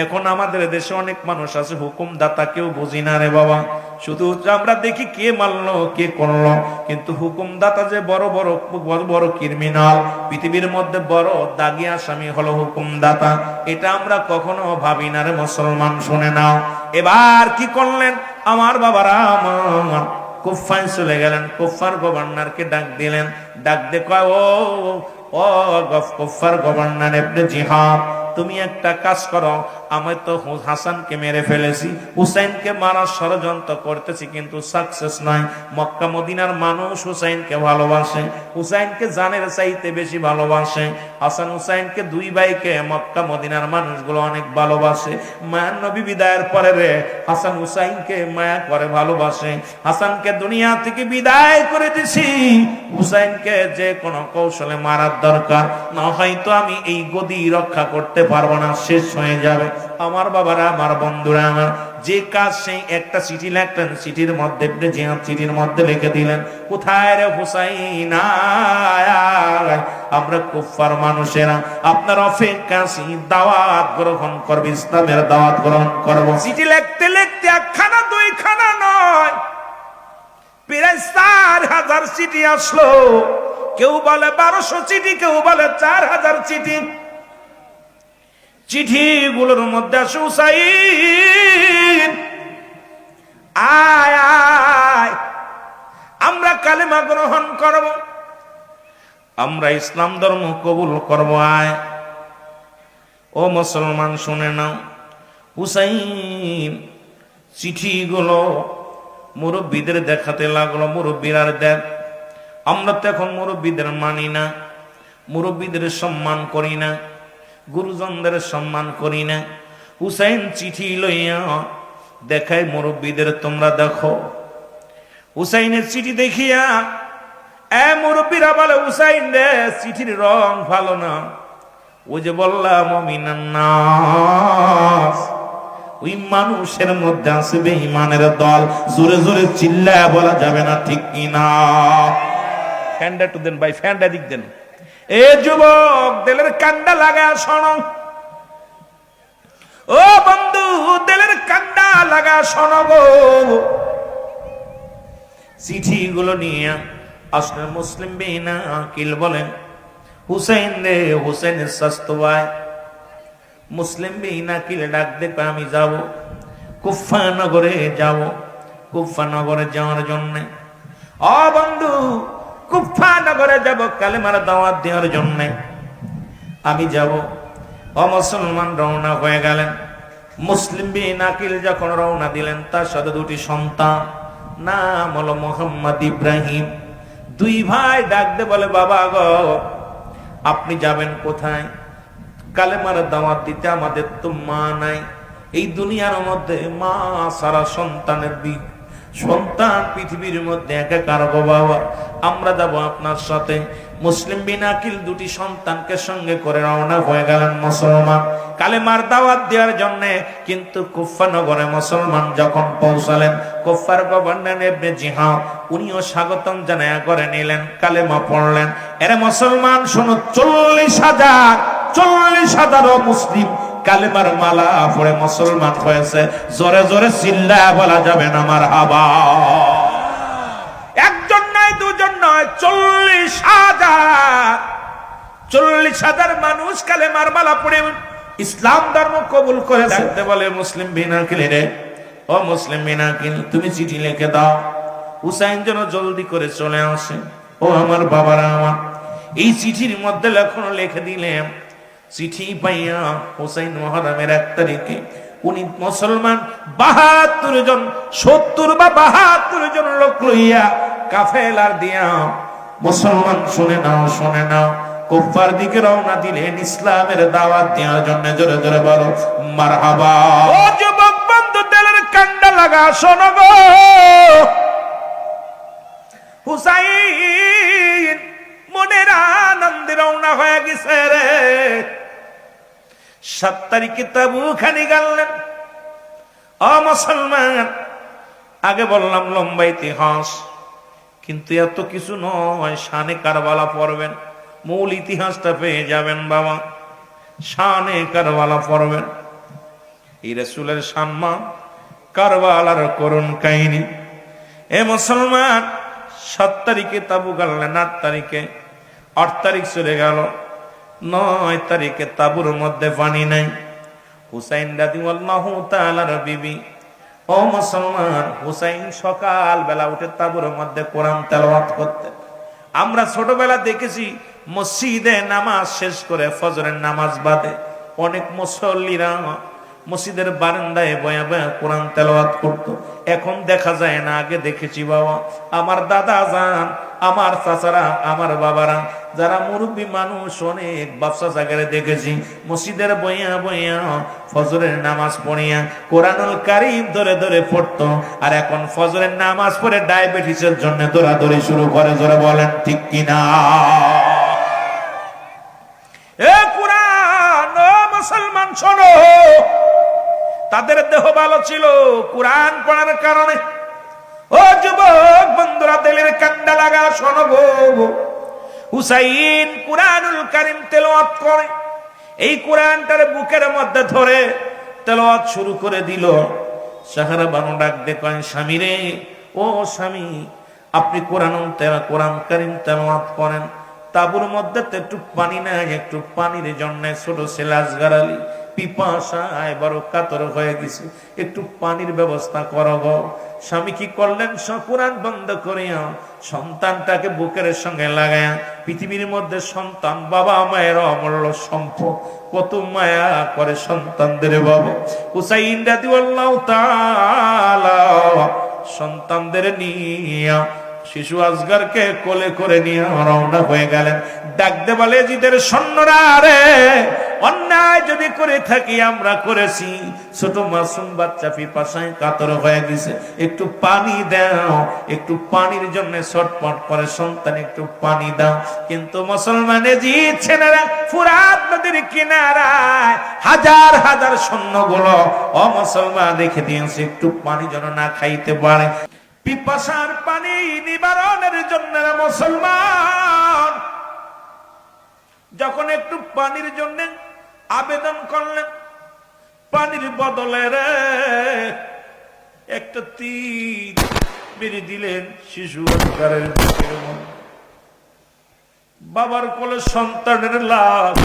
এখন আমাদের দেশে অনেক মানুষ আছে হুকুমদাতা, কেউ বুঝি না রে বাবা। শুধু আমরা দেখি কে মারলো কে করলো, কিন্তু হুকুমদাতা যে বড় বড় বড় বড় ক্রিমিনাল, পৃথিবীর মধ্যে বড় দাগি আসামি হলো হুকুমদাতা, এটা আমরা কখনো ভাবি না রে মুসলমান। শুনে নাও, এবার কি করলেন আমার বাবারা, আমার কুফায় চলে গেলেন। কুফার গভর্নরকে ডাক দিলেন। ডাক দে কয়, ও কুফার গভর্নর ইবনে জিহাদ, তুমি একটা কাজ করো, আমি তো হাসানকে মেরে ফেলেছি, হুসাইনকে মারার ষড়যন্ত্র করতেছি কিন্তু সাকসেস নাই। মক্কা মদিনার মানুষ হুসাইনকে ভালোবাসে, হুসাইনকে জানের চাইতে বেশি ভালোবাসে। হাসান হুসাইনকে দুই ভাইকে মক্কা মদিনার মানুষগুলো অনেক ভালোবাসে। মায়ার নবী বিদায়ের পরে রে হাসান হুসাইনকে মায়া করে ভালোবাসে। হাসানকে দুনিয়া থেকে বিদায় করে দিছি, হুসাইনকে যে কোনো কৌশলে মারার দরকার, না হয়তো আমি এই গদি রক্ষা করতে পারবো না, শেষ হয়ে যাবে। আমার বাবারা, আমার বন্ধুরা, আমার যে কাজ সেই একটা চিঠি লিখলেন, চিঠির মধ্যে চিঠির মধ্যে লিখে দিলেন, কোথায় রে হুসাইন, আমরা কুফার মানুষেরা আপনার অপেক্ষা আছি, দাওয়াত গ্রহণ করবে, ইসলামের দাওয়াত গ্রহণ করব। চিঠি লিখতে লিখতে একখানা দুইখানা নয়, প্রায় 4000 চিঠি আসলো। কেউ বলে 1200 চিঠি, কেউ বলে 4000 চিঠি। চিঠিগুলোর মধ্যে আসে, হুসাইন আয় আয়, আমরা কালেমা গ্রহণ করব, আমরা ইসলাম ধর্ম কবুল করব, আয়। ও মুসলমান শুনে নাও, হুসাইন চিঠিগুলো মুরব্বীদের দেখাতে লাগলো। মুরব্বীরা দেখ, আমরা তো এখন মুরব্বীদের মানি না, মুরব্বীদের সম্মান করি না, গুরুজনদের সম্মান করি না। হুসাইন চিঠি লইয়া দেখায় মুরব্বীদের, তোমরা দেখো। হুসাইনের চিঠি দেখিয়া মুরব্বীরা বলে, হুসাইন রে চিঠির রং ভালো না। ওই যে বললাম মিনান নাস, ওই মানুষের মধ্যে আছে বেঈমানের দল। জোরে জোরে চিল্লায়া বলা যাবে না, ঠিক কিনা? ফ্যানটা একটু দেন ভাই, ফ্যানটা দিক দেন। এ যুবক, দিলের কান্ডা লাগা শোনো। ও বন্ধু, দিলের কান্ডা লাগা শোনো গো। চিঠিগুলো নিয়ে আসলে মুসলিম বিনা আকিল বলেন, হুসাইন রে, হুসাইনের স্বাস্থ্য ভাই। মুসলিম বিনা আকিল ডাক দেখে, আমি যাব কুফা নগরে, যাব কুফা নগরে যাওয়ার জন্য। ও বন্ধু, কুফা নগরে যাব কালেমার দাওয়াত দেওয়ার জন্য আমি যাব। ও মুসলমান রওনা হয়ে গেলেন। মুসলিম বিন আকিল যখন রওনা দিলেন, তার সাথে দুটি সন্তান, নাম হলো মোহাম্মদ ইব্রাহিম। দুই ভাই ডাক দে বলে, বাবা গো, আপনি যাবেন কোথায়? কালেমার দাওয়াত দিতে। আমাদের তো মা নাই এই দুনিয়ার মধ্যে, মা সারা সন্তানের সন্তান পৃথিবীর মধ্যে একাকার গো বাবা, আমরা যাব আপনার সাথে। মুসলিম বিন আকিল দুটি সন্তানকে সঙ্গে করে রওনা হয়ে গেলেন মুসলমান কালেমার দাওয়াত দেওয়ার জন্য। কিন্তু কুফা নগরে মুসলমান যখন পৌঁছালেন, কুফার গভর্নর ইবনে জিহাদ উনিও স্বাগতম জানায়া করে নিলেন, কালেমা পড়লেন। এরে মুসলমান শোনো, 40,000 মুসলিম কালেমার মালা পড়ে মুসলমান হয়েছে। জোরে জোরে চিল্লায়া বলা যাবে না মারহাবা। একজন নয়, দুজন নয়, 40,000 মানুষ কালেমার মালা পড়ে ইসলাম ধর্ম কবুল করেছে। দেখতে বলে মুসলিম বিন আকিল রে, ও মুসলিম বিন আকিল, তুমি চিঠি লিখে দাও, হুসাইন যেন জলদি করে চলে আসে। ও আমার বাবারা আমার, এই চিঠির মধ্যে লেখনো লিখে দিলেন। চিঠি পাইয়া হুসাইন মুহররমের 1 তারিখে উনি মুসলমান 72 জন, 70 বা 72 জন লোক লইয়া কাফেলার দিয়া মুসলমান, শুনে নাও শুনে নাও, কুফার দিকে রওনা দিলেন ইসলামের দাওয়াত দেওয়ার জন্য। জোরে জোরে বলো মারহাবা। ও যুবক বন্ধু, দিলের কান্ডা লাগা শোনো গো, হুসাইন মনের আনন্দে রওনা হয়ে গেছে রে। 7 তারিখে তাবুখানি গেলেন। ও মুসলমান, আগে বললাম লম্বা ইতিহাস, কিন্তু এত কিছু নয়। শানে কারবালা পড়বেন, মূল ইতিহাসটা পেয়ে যাবেন বাবা। শানে কারবালা পড়বেন, এই রাসূলের সম্মান, কারবালার করুণ কাহিনী। এ মুসলমান, 7 তারিখে তাবু গাড়লেন, 8 তারিখে, 8 তারিখ চলে গেল, 9 তারিখে তাবুর মধ্যে পানি নাই। হুসাইন রাদিয়াল্লাহু তাআলার বিবি, ও মুসলমান, হুসাইন সকাল বেলা উঠে তাবুর মধ্যে কোরআন তেলাওয়াত করতে। আমরা ছোটবেলা দেখেছি মসজিদে নামাজ শেষ করে ফজরের নামাজ বাদে অনেক মুসল্লিরা মসজিদের বারান্দায় বয়া বয়া কোরআন তেলাওয়াত করতো। এখন দেখা যায় না, আগে দেখেছি বাবা, আমার দাদা যান, আমার চাচারা, আমার বাবারা, যারা মুরব্বী মানুষ, অনেক বাচ্চা জায়গায় দেখেছি মসজিদের বইয়া বইয়া ফজরের নামাজ পড়িয়া কোরআনুল কারীম ধরে ধরে পড়তো। আর এখন ফজরের নামাজ পড়ে ডায়াবেটিসের জন্য দৌড়াদৌড়ি শুরু করে। জোরে বলেন ঠিক কিনা? এ কুরআন, ও মুসলমান শোনো, তাদের দেহ ভালো ছিল কুরআন পড়ার কারণে। ও যুবক বন্ধুরা, দিলের কান্ডা লাগা শোনো গো, হুসাইন কুরআনুল কারীম তেলাওয়াত করে, এই কোরআনটার বুকের মধ্যে ধরে তেলাওয়াত শুরু করে দিল। সাহারা বানু ডাক দে কয়, স্বামী রে, ও স্বামী, আপনি কোরআন কারীম তেলাওয়াত করেন, তাবুর মধ্যে তো একটু পানি নাই, একটু পানির জন্য ছোট ছেলে আসগার আলী পিপাসায় বড় কাতর হয়ে গেছে, একটু পানির ব্যবস্থা করো গো। স্বামী কি করলেন? কোরআন বন্ধ করিয়া সন্তানটাকে বুকের সঙ্গে লাগায়া, পৃথিবীর মধ্যে সন্তান বাবা মায়ের অমূল্য সম্পদ, কত মায়া করে সন্তানদের বাবা। হুসাইন রাদিয়াল্লাহু তাআলা সন্তানদের নিয়া শিশু আসগারকে কোলে করে নিয়ে রওনা হয়ে গেলেন। ডাকতে বলে, জিদের সৈন্যরা রে, অন্যায় যদি করে থাকি আমরা করেছি, ছোট মাসুম বাচ্চা পিপাসায় কাতর হয়ে গেছে, একটু পানি দাও, একটু পানির জন্য ছটফট করে সন্তান, একটু পানি দাও। কিন্তু মুসলমানে জিতছে না। ফুরাত নদীর কিনারায় হাজার হাজার সৈন্যগুলো অমুসলমান রেখে দিয়েছে, একটু পানি যেন না খাইতে পারে। পিপাসার পানি নিবারণের জন্য মুসলমান যখন একটু পানির জন্য আবেদন করলেন, পানির বদলে রে একটা তীর মেরে দিলেন শিশু আসগারের বুকের মধ্যে। বাবার কোলে সন্তানের লাশ,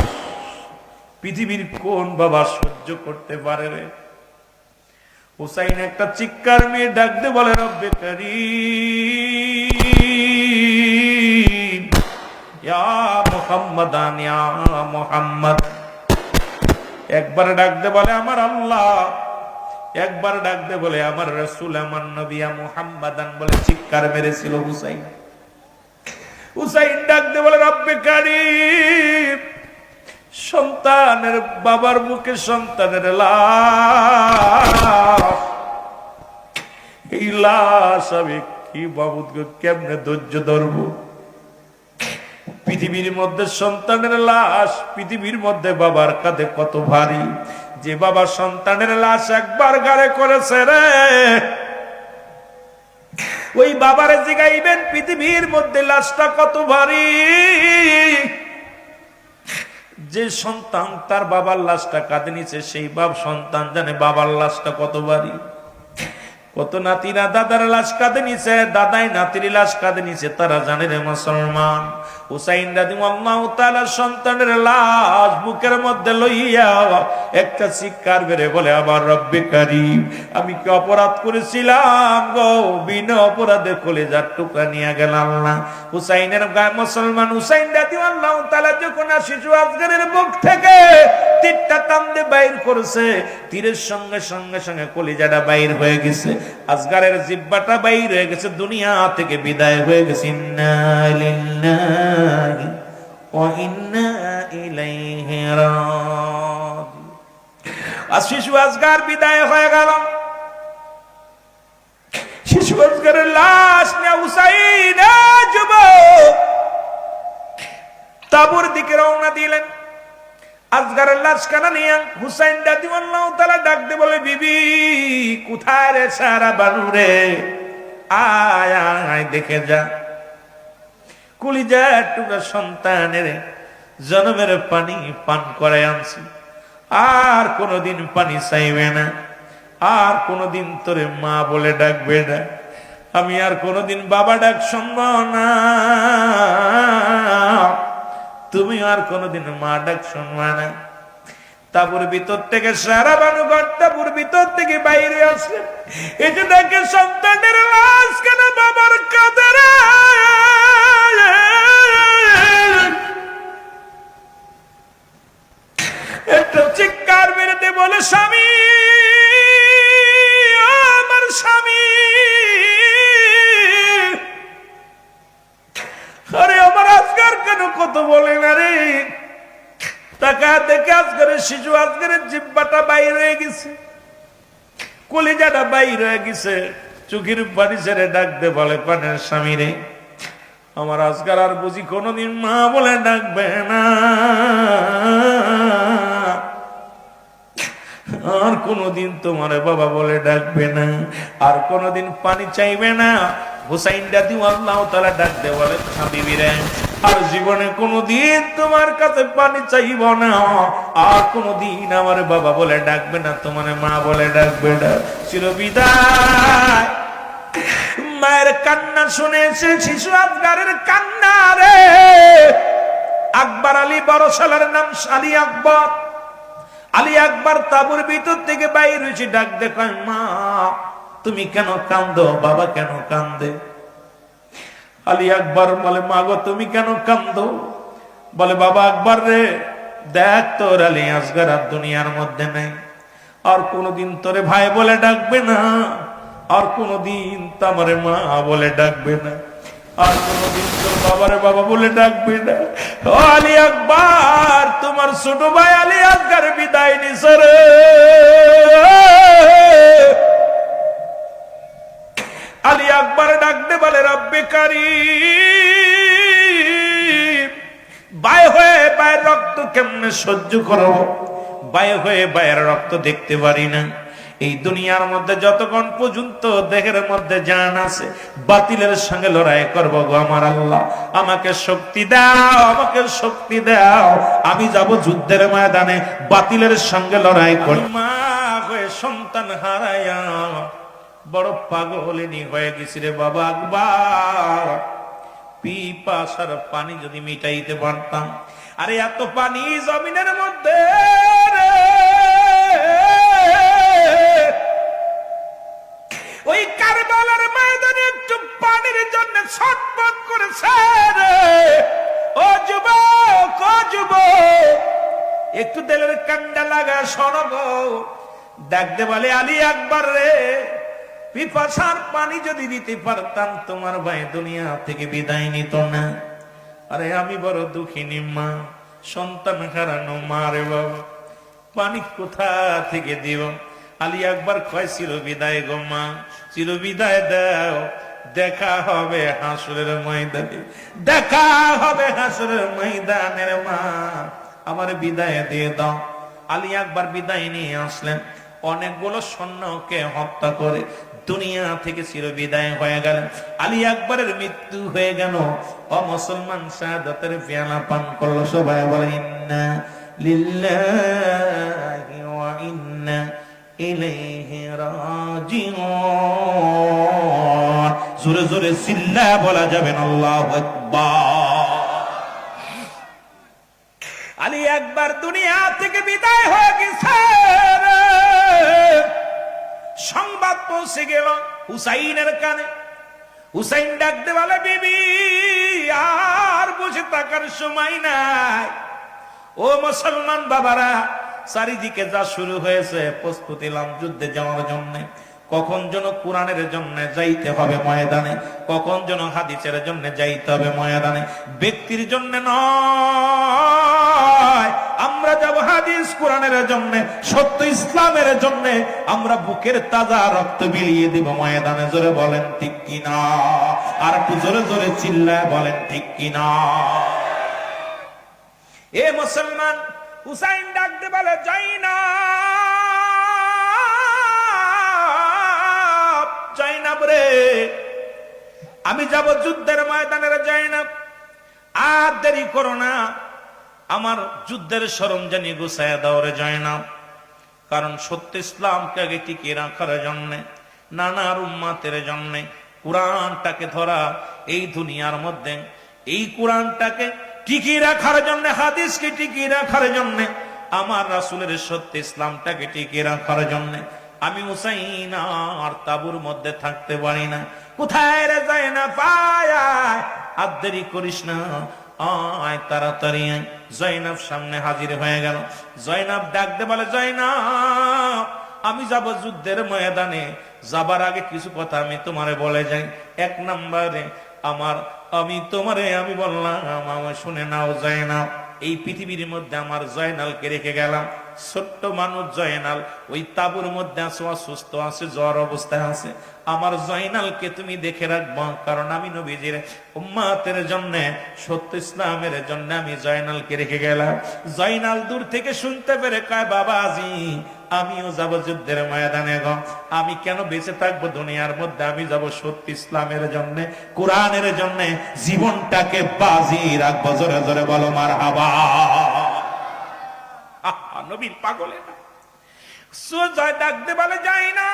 পৃথিবীর কোন বাবা সহ্য করতে পারে রে? হুসাইন একটা চিৎকার মেয়ে ডাক দে বলে, রব্বে কারীম, ইয়া মুহাম্মাদান, ইয়া মুহাম্মদ। একবার ডাক দে বলে আমার আল্লাহ, একবার ডাক দে বলে আমার রাসূল, আমার নবী, ইয়া মুহাম্মাদান বলে চিৎকার মেরেছিল হুসাইন। হুসাইন ডাক দে বলে, রব্বে কারীম, সন্তানের বাবার মুখে সন্তানের লাশ, এই লাশ আমি কি বাবুদ কেমনে ধৈর্য ধরব? পৃথিবীর মধ্যে সন্তানের লাশ, পৃথিবীর মধ্যে বাবার কাঁধে কত ভারী। যে বাবা সন্তানের লাশ একবার গাড়ে করেছে রে, ওই বাবারে জিগাইবেন পৃথিবীর মধ্যে লাশটা কত ভারী। যে সন্তান তার বাবার লাশটা কাঁধে নিছে, সেই বাপ সন্তান জানে বাবার লাশটা কত ভারী। কত নাতিরা দাদার লাশ কাঁধে নিছে, দাদাই নাতির লাশ কাঁধে নিছে, তারা জানে রে মুসলমান। হুসাইন রাদিয়াল্লাহু তাআলা সন্তানের লাশ বুকের মধ্যে লইয়া একটা চিৎকার বেরে বলে, আমার রব্বে কারীম, আমি কি অপরাধ করেছিলাম গো? বিনা অপরাধে কলেজার টুকরা নিয়ে গেলাম না। হুসাইনের গায়ে মুসলমান হুসাইন রাদিয়াল্লাহু তাআলা যখন শিশু আসগারের বুক থেকে তীরটা টান দিয়ে বাইর করেছে, তীরের সঙ্গে সঙ্গে সঙ্গে কলিজাটা বাইর হয়ে গেছে, আসগারের জিহ্বাটা বাইর হয়ে গেছে, দুনিয়া থেকে বিদায় হয়ে গেছে। ইন্না লিল্লাহি ওয়া ইন্না ইলাইহি রাজিউন। আর শিশু আসগার বিদায় হয়ে গেল। শিশু আসগারের লাশ নিয়ে হুসাইন যুবক তাবুর দিকে রওনা দিলেন। আসগারের লাশ কানা নিয়ে হুসাইন রাদিয়াল্লাহু তাআলা ডাক দিয়ে বলে, বিবি কোথায় রে সারা বানু রে, আয় আয় দেখে যা। কলিজার টুকরা সন্তানের জন্মের পানি পান করে আনছি, আর কোনদিন পানি চাইবে না, আর কোনদিন তোরে মা বলে ডাকবে না, আমি আর কোনদিন বাবা ডাক শুনবো না, তুমি আর কোনদিন মা ডাক শুনবা না। তাবুর ভিতর থেকে সারা বানু ঘর তাবুর ভিতর থেকে বাইরে আসলেন। এই যে দেখে সন্তানের লাশ কেন বাবার কাঁধে রে, একটা থেকে আজকের শিশু আজকের জিহ্বাটা বাইর হয়ে গেছে, কলিজাটা বাইর হয়ে গেছে, চোখের পানি ছেড়ে ডাকতে বলে পানের স্বামী রে, আমার আজকাল আর বুঝি কোনোদিন মা বলে ডাকবে না, আর কোনোদিন তোমার বাবা বলে ডাকবে না, আর কোনোদিন পানি চাইবে না। হুসাইন দাদি আল্লাহ তাআলা ডাকতে বলে হাবিবি রে, আর জীবনে কোনোদিন তোমার কাছে পানি চাইব না, আর কোনোদিন আমার বাবা বলে ডাকবে না, তোমার মা বলে ডাকবে না। চিরবিদায়। মায়ের কান্না শুনেছে শিশু আজগারের কান্না রে। আকবর আলী বড় শালার নাম আলী আকবর। আলী আকবর তাবুর ভিতর থেকে বাইর হয়েছে, ডাক দেখায় মা তুমি কেন কান্দো, বাবা কেন কান্দে? আলী আকবর বলে মা গো তুমি কেন কান্দো? বলে বাবা আকবর রে, দেখ তোর আলী আসগর আর দুনিয়ার মধ্যে নেই, আর কোনদিন তোরে ভাই বলে ডাকবে না, আর কোনদিন তোমারে মা বলে ডাকবে না, আর কোনদিন তোর বাবারে বাবা বলে ডাকবে না। ও আলী আকবর, তোমার ছোট ভাই আলী আসগর বিদায় নিছে রে। আলী আকবর ডাকতে বলে রব্বে কারীম, বাই হয়ে বায়ের রক্ত কেমনে সহ্য করব? বাই হয়ে বায়ের রক্ত দেখতে পারি না। এই দুনিয়ার মধ্যে যতক্ষণ পর্যন্ত দেহের মধ্যে জান আছে, বাতিলের সঙ্গে লড়াই করব গো আমার আল্লাহ। আমাকে শক্তি দাও, আমাকে শক্তি দাও, আমি যাব যুদ্ধের ময়দানে বাতিলের সঙ্গে লড়াই করি। মা হয়ে সন্তান হারায়া বড় পাগলিনী হয়ে গেছি রে বাবা আকবর। পিপাসার পানি যদি মিটাইতে পারতাম, আরে এত পানি জমিনের মধ্যে রে, ওই কারবালার ময়দানে একটু পানির জন্য ছটফট করেছে রে। ও যুবক, ও যুবক, একটু দিলের কান্ডা লাগা শোনো গো। ডাকতে বলে আলী আকবর রে, পিপাসার পানি যদি দিতে পারতাম, তোমার ভাই দুনিয়া থেকে বিদায় নিত না। আরে আমি বড় দুঃখিনী মা, সন্তান হারানো মা রে বাবা, পানি কোথা থেকে দিব? আলী আকবর কয় চির বিদায় গো মা, চির বিদায় দাও, দেখা হবে হাসরের ময়দানে, দেখা হবে হাসরের ময়দানের মা, আমার বিদায় দিয়ে দাও। আলী আকবর বিদায় নিয়ে আসলেন, অনেকগুলো সৈন্যকে হত্যা করে দুনিয়া থেকে চির বিদায় হয়ে গেলেন। আলী আকবরের মৃত্যু হয়ে গেল। ও মুসলমান, শাহাদাতের পেয়ালা পান করলো। সবাই বলে ইন্না লিল্লাহি ওয়া ইন্না ইলাইহি রাজিউন। জোরে জোরে চিল্লা বলা যাবে না আল্লাহু আকবার। আলী আকবর দুনিয়া থেকে বিদায় হয়ে গেছে। সংবাদ পৌঁছে গেল হুসাইনের কানে। হুসাইন ডাকতে বলে বিবি, আর বসে থাকার সময় নাই। ও মুসলমান বাবারা, চারিদিকে যা শুরু হয়েছে, প্রস্তুতি নাও যুদ্ধে যাওয়ার জন্য। কখন যেন কোরআনের জন্য যাইতে হবে ময়দানে, কখন যেন হাদিসের জন্য যাইতে হবে ময়দানে, ব্যক্তির জন্য নয়। আমরা যাব হাদিস কোরআনের জন্য, সত্য ইসলামের জন্য। আমরা বুকের তাজা রক্ত বিলিয়ে দিব ময়দানে। জোরে বলেন ঠিক কিনা? আর একটু জোরে জোরে চিল্লায় বলেন ঠিক কিনা? এ মুসলমান, হুসাইন ডাকতে বলে জাইনাব, জাইনাব রে, আমি যাব যুদ্ধের ময়দানে রে জাইনাব, আর দেরি করো না, আমার যুদ্ধের সরঞ্জানি গুছায়া দাও রে জাইনাব। কারণ সত্য ইসলামকে আগে টিকিয়ে রাখার জন্য, নানার উম্মাতের জন্য, কোরআনটাকে ধরা এই দুনিয়ার মধ্যে, এই কোরআনটাকে টিকিয়ে রাখার জন্য, হাদিসকে টিকিয়ে রাখার জন্য, আমার রাসূলের সত্য ইসলামটাকে টিকিয়ে রাখার জন্য আমি হুসাইন আর তাবুর মধ্যে থাকতে পারি না। কোথায় রে জাইনাব? আয় আয়, আর দেরি করিস না, আয় তাড়াতাড়ি আয়। জাইনাব সামনে হাজির হয়ে গেল। জাইনাব ডাকতে বলে জাইনাব, আমি যাব যুদ্ধের ময়দানে, যাবার আগে কিছু কথা আমি তোমারে বলে যাই। এক নম্বরে আমি তোমারে আমি বললাম, আমার শুনে নাও জাইনাব, এই পৃথিবীর মধ্যে আমার জয়নালকে রেখে গেলাম। ছোট্ট মানুষ জয়নাল ওই তাবুর মধ্যে আছে, অসুস্থ আছে, জ্বর অবস্থায় আছে। আমার জয়নালকে তুমি দেখে রাখবো, কারণ আমি নবীজির উম্মতের জন্য, সত্য ইসলামের জন্য আমি জয়নালকে রেখে গেলাম। জয়নাল দূর থেকে শুনতে পেরে কয়, বাবাজি আমিও যাব যুদ্ধের ময়দানে গো। আমি কেন বেঁচে থাকবো দুনিয়ার মধ্যে? আমি যাব সত্য ইসলামের জন্য, কোরআনের জন্য জীবনটাকে বাজি রাখবো। জোরে জোরে বলো মারহাবা। নবীর পাগলে না সোজা ডাকতে বলে, যায় না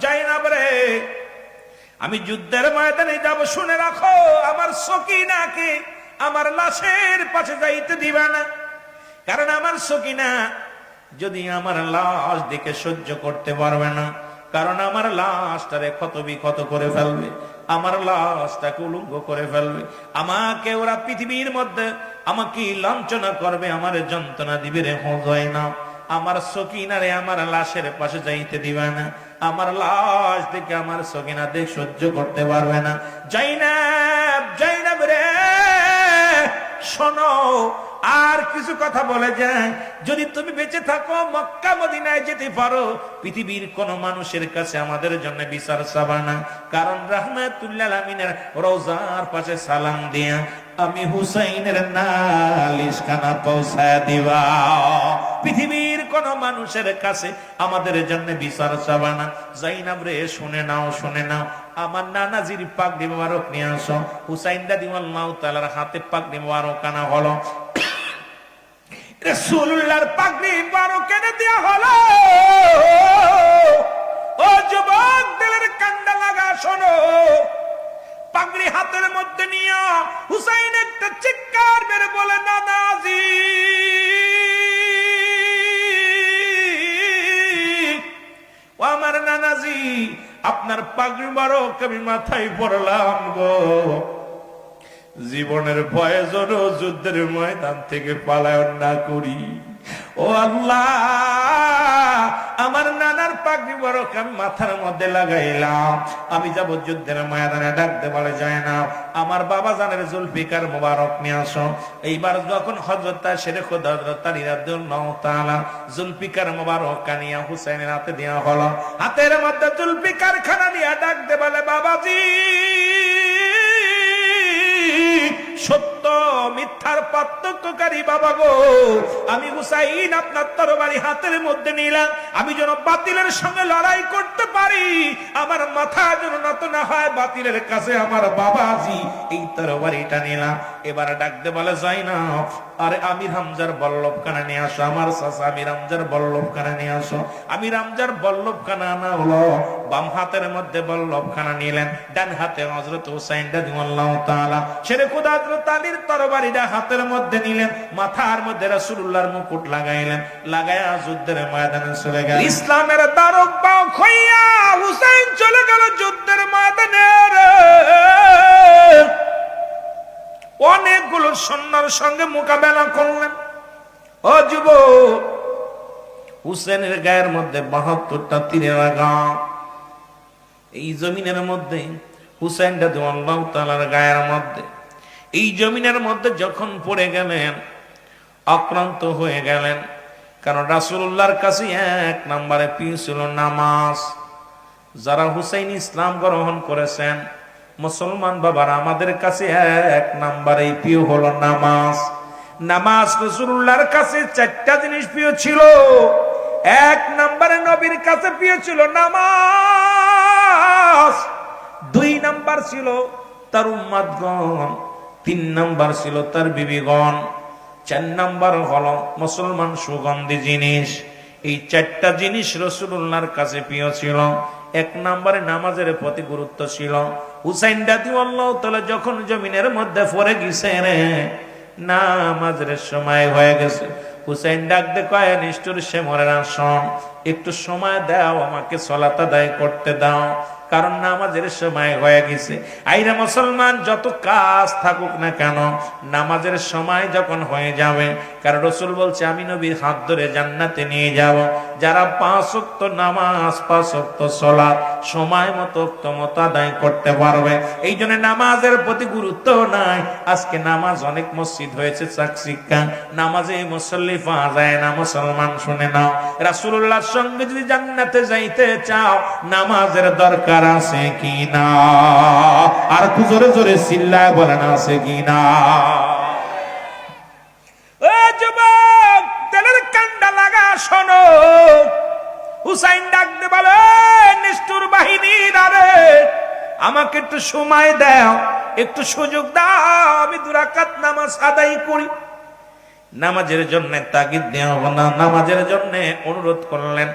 যাই না বলে, আমি যুদ্ধের ময়দানে যাব, শুনে রাখো আমার সকিনাকে আমার লাশের পাশে যাইতে দিবা না। কারণ আমার সকিনা যদি আমার লাশ দেখে সহ্য করতে পারবে না, কারণ আমার লাশটারে ক্ষত বিক্ষত করে ফেলবে, আমার লাশটাকে উলঙ্গ করে ফেলবে, আমাকে ওরা পৃথিবীর মধ্যে আমাকে লাঞ্ছনা করবে, আমার যন্ত্রণা দিবে রে হয় না। আমার সকিনারে আমার লাশের পাশে যাইতে দিবে না, আমার লাশ দেখে আমার সকিনা দেখ সহ্য করতে পারবে না। জাইনাব, জাইনাব রে শোনো, আর কিছু কথা বলে যায়, যদি তুমি বেঁচে থাকো মক্কা মদিনায় যেতে পারো, পৃথিবীর কোন মানুষের কাছে আমাদের জন্য বিচার চাবা না, কারণ রাহমাতুল্লাহ আলামিনের রওজার পাশে সালাম দিয়া আমি হুসাইনের নালিশ খানা পৌঁছায় দিবা। পৃথিবীর কোন মানুষের কাছে আমাদের জন্য বিচার চাবা না। জাইনাব রে শুনে নাও, শুনে নাও, আমার নানাজির পাগড়ি মোবারক নিয়ে আসো। হুসাইন রাদিয়াল্লাহু তাআলার হাতে পাগড়ি মোবারক আনা হলো, রাসূলুল্লাহর পাগড়ি মোবারক এনে দেয়া হলো। ও যুবক দিলের কান্ডা লাগা শোনো, পাগড়ি হাতের মধ্যে নিয়ে হুসাইন একটা চিৎকার মেরে বলে, নানাজি ও আমার নানাজি, আপনার পাগড়ি মোবারক আমি মাথায় পরলাম গো, জীবনের ভয়ে যেন যুদ্ধের ময়দান থেকে পালায়ন না করি। ও আল্লাহ, আমার নানার পাগড়ি মোবারক আমি মাথার মধ্যে লাগাইলাম, আমি যাব যুদ্ধের ময়দানে। ডাকতে বলে, যায় না আমার বাবা জানের জুলফিকার মোবারক নিয়ে আসো। এইবার যখন হযরত শেরে খোদা হযরত আলী রাদিয়াল্লাহু তাআলা জুলফিকার মোবারক কানিয়া হুসাইনের হাতে দেওয়া হলো, হাতের মধ্যে জুলফিকার খানা নিয়ে ডাকতে বলে, বাবাজি সত্য মিথ্যার পার্থক্যকারী বাবা গো, আমি হুসাইন আপনার তরবারি হাতের মধ্যে নিলাম, আমি যেন বাতিলের সঙ্গে লড়াই করতে পারি, আমার মাথা যেন নত না হয় বাতিলের কাছে। আমার বাবাজি এই তরবারিটা নিলাম। এবার ডাকতে বলে, যাই না আরে আমির হামজার বল্লভ খানা নিয়ে আসো, আমার চাচা আমির হামজার বল্লভ খানা নিয়ে আসো। আমির হামজার বল্লভ খানা আনা হলো, বাম হাতের মধ্যে বল্লভ খানা নিলেন, ডান হাতে হযরত হুসাইন রাদিয়াল্লাহু তাআলা শেরে খোদা হযরত আলীর তরবারিটা হাতের মধ্যে নিলেন, মাথার মধ্যে রাসূলুল্লাহর মুকুট লাগাইলেন, লাগায়া যুদ্ধের ময়দানে চলে গেলেন। ইসলামের তারক বাহক হইয়া হুসাইন চলে গেল যুদ্ধের ময়দানে। অনেকগুলো সৈন্যের সঙ্গে মোকাবেলা করলেন। ও যুবক, হুসেনের গায়ের মধ্যে ৭২টা তীরের আঘাত। এই জমিনের মধ্যে হুসাইন রাদিয়াল্লাহু তাআলার গায়ের মধ্যে, এই জমিনের মধ্যে যখন পড়ে গেলেন, আক্রান্ত হয়ে গেলেন। কারণ রাসূলুল্লাহর কাছে এক নম্বরে প্রিয় ছিল নামাজ। যারা হুসাইন ইসলাম গ্রহণ করেছেন মুসলমান বাবারা, আমাদের কাছে এক নম্বরে প্রিয় হলো নামাজ। নামাজ রাসূলুল্লাহর কাছে 4টা জিনিস প্রিয় ছিল। এক নম্বরে নবীর কাছে প্রিয় ছিল নামাজ, 2 নাম্বার ছিল তার উম্মতগণ, 3 নাম্বার ছিল তার বিবিগণ, 4 নাম্বার হলো মুসলমান সুগন্ধি জিনিস। এই 4টা জিনিস রাসূলুল্লাহর কাছে প্রিয় ছিল। 1 নম্বরে নামাজের প্রতি গুরুত্ব ছিল। হুসাইন রাদিয়াল্লাহু তাআলা যখন জমিনের মধ্যে পড়ে গেছে রে, নামাজের সময় হয়ে গেছে, হুসাইন ডাকতে কয়, নিষ্ঠুর সে মরে না, শোন একটু সময় দাও, আমাকে সালাত আদায় করতে দাও, কারণ নামাজের সময় হয়ে গেছে। আইরা মুসলমান, যত কাজ থাকুক না কেন, নামাজের সময় যখন হয়ে যাবে, কারণ রাসূল বলছে আমি নবীর হাত ধরে জান্নাতে নিয়ে যাব যারা 5 ওয়াক্ত নামাজ, 5 ওয়াক্ত সালাত সময় মতো আদায় করতে পারবে। এই জন্য নামাজের প্রতি গুরুত্ব নাই। আজকে নামাজ অনেক মসজিদ হয়েছে চাকচিক্যা, নামাজে মুসল্লি পাওয়া যায় না। মুসলমান শুনে নাও, রাসূলুল্লাহর সঙ্গে যদি জান্নাতে যাইতে চাও, নামাজের দরকার আছে কি না? আর একটু জোরে জোরে চিল্লায় বলেন আছে কি না? ও যুবক, তেলের কান্ডা লাগা শোনো। হুসাইন ডাকতে বলে, নিষ্ঠুর বাহিনী, আরে আমাকে একটু সময় দাও, একটু সুযোগ দাও, আমি 2 রাকাত নামাজ আদায় করি। নামাজের জন্য তাগিদ দেওয়া না, নামাজের জন্য অনুরোধ করলেন।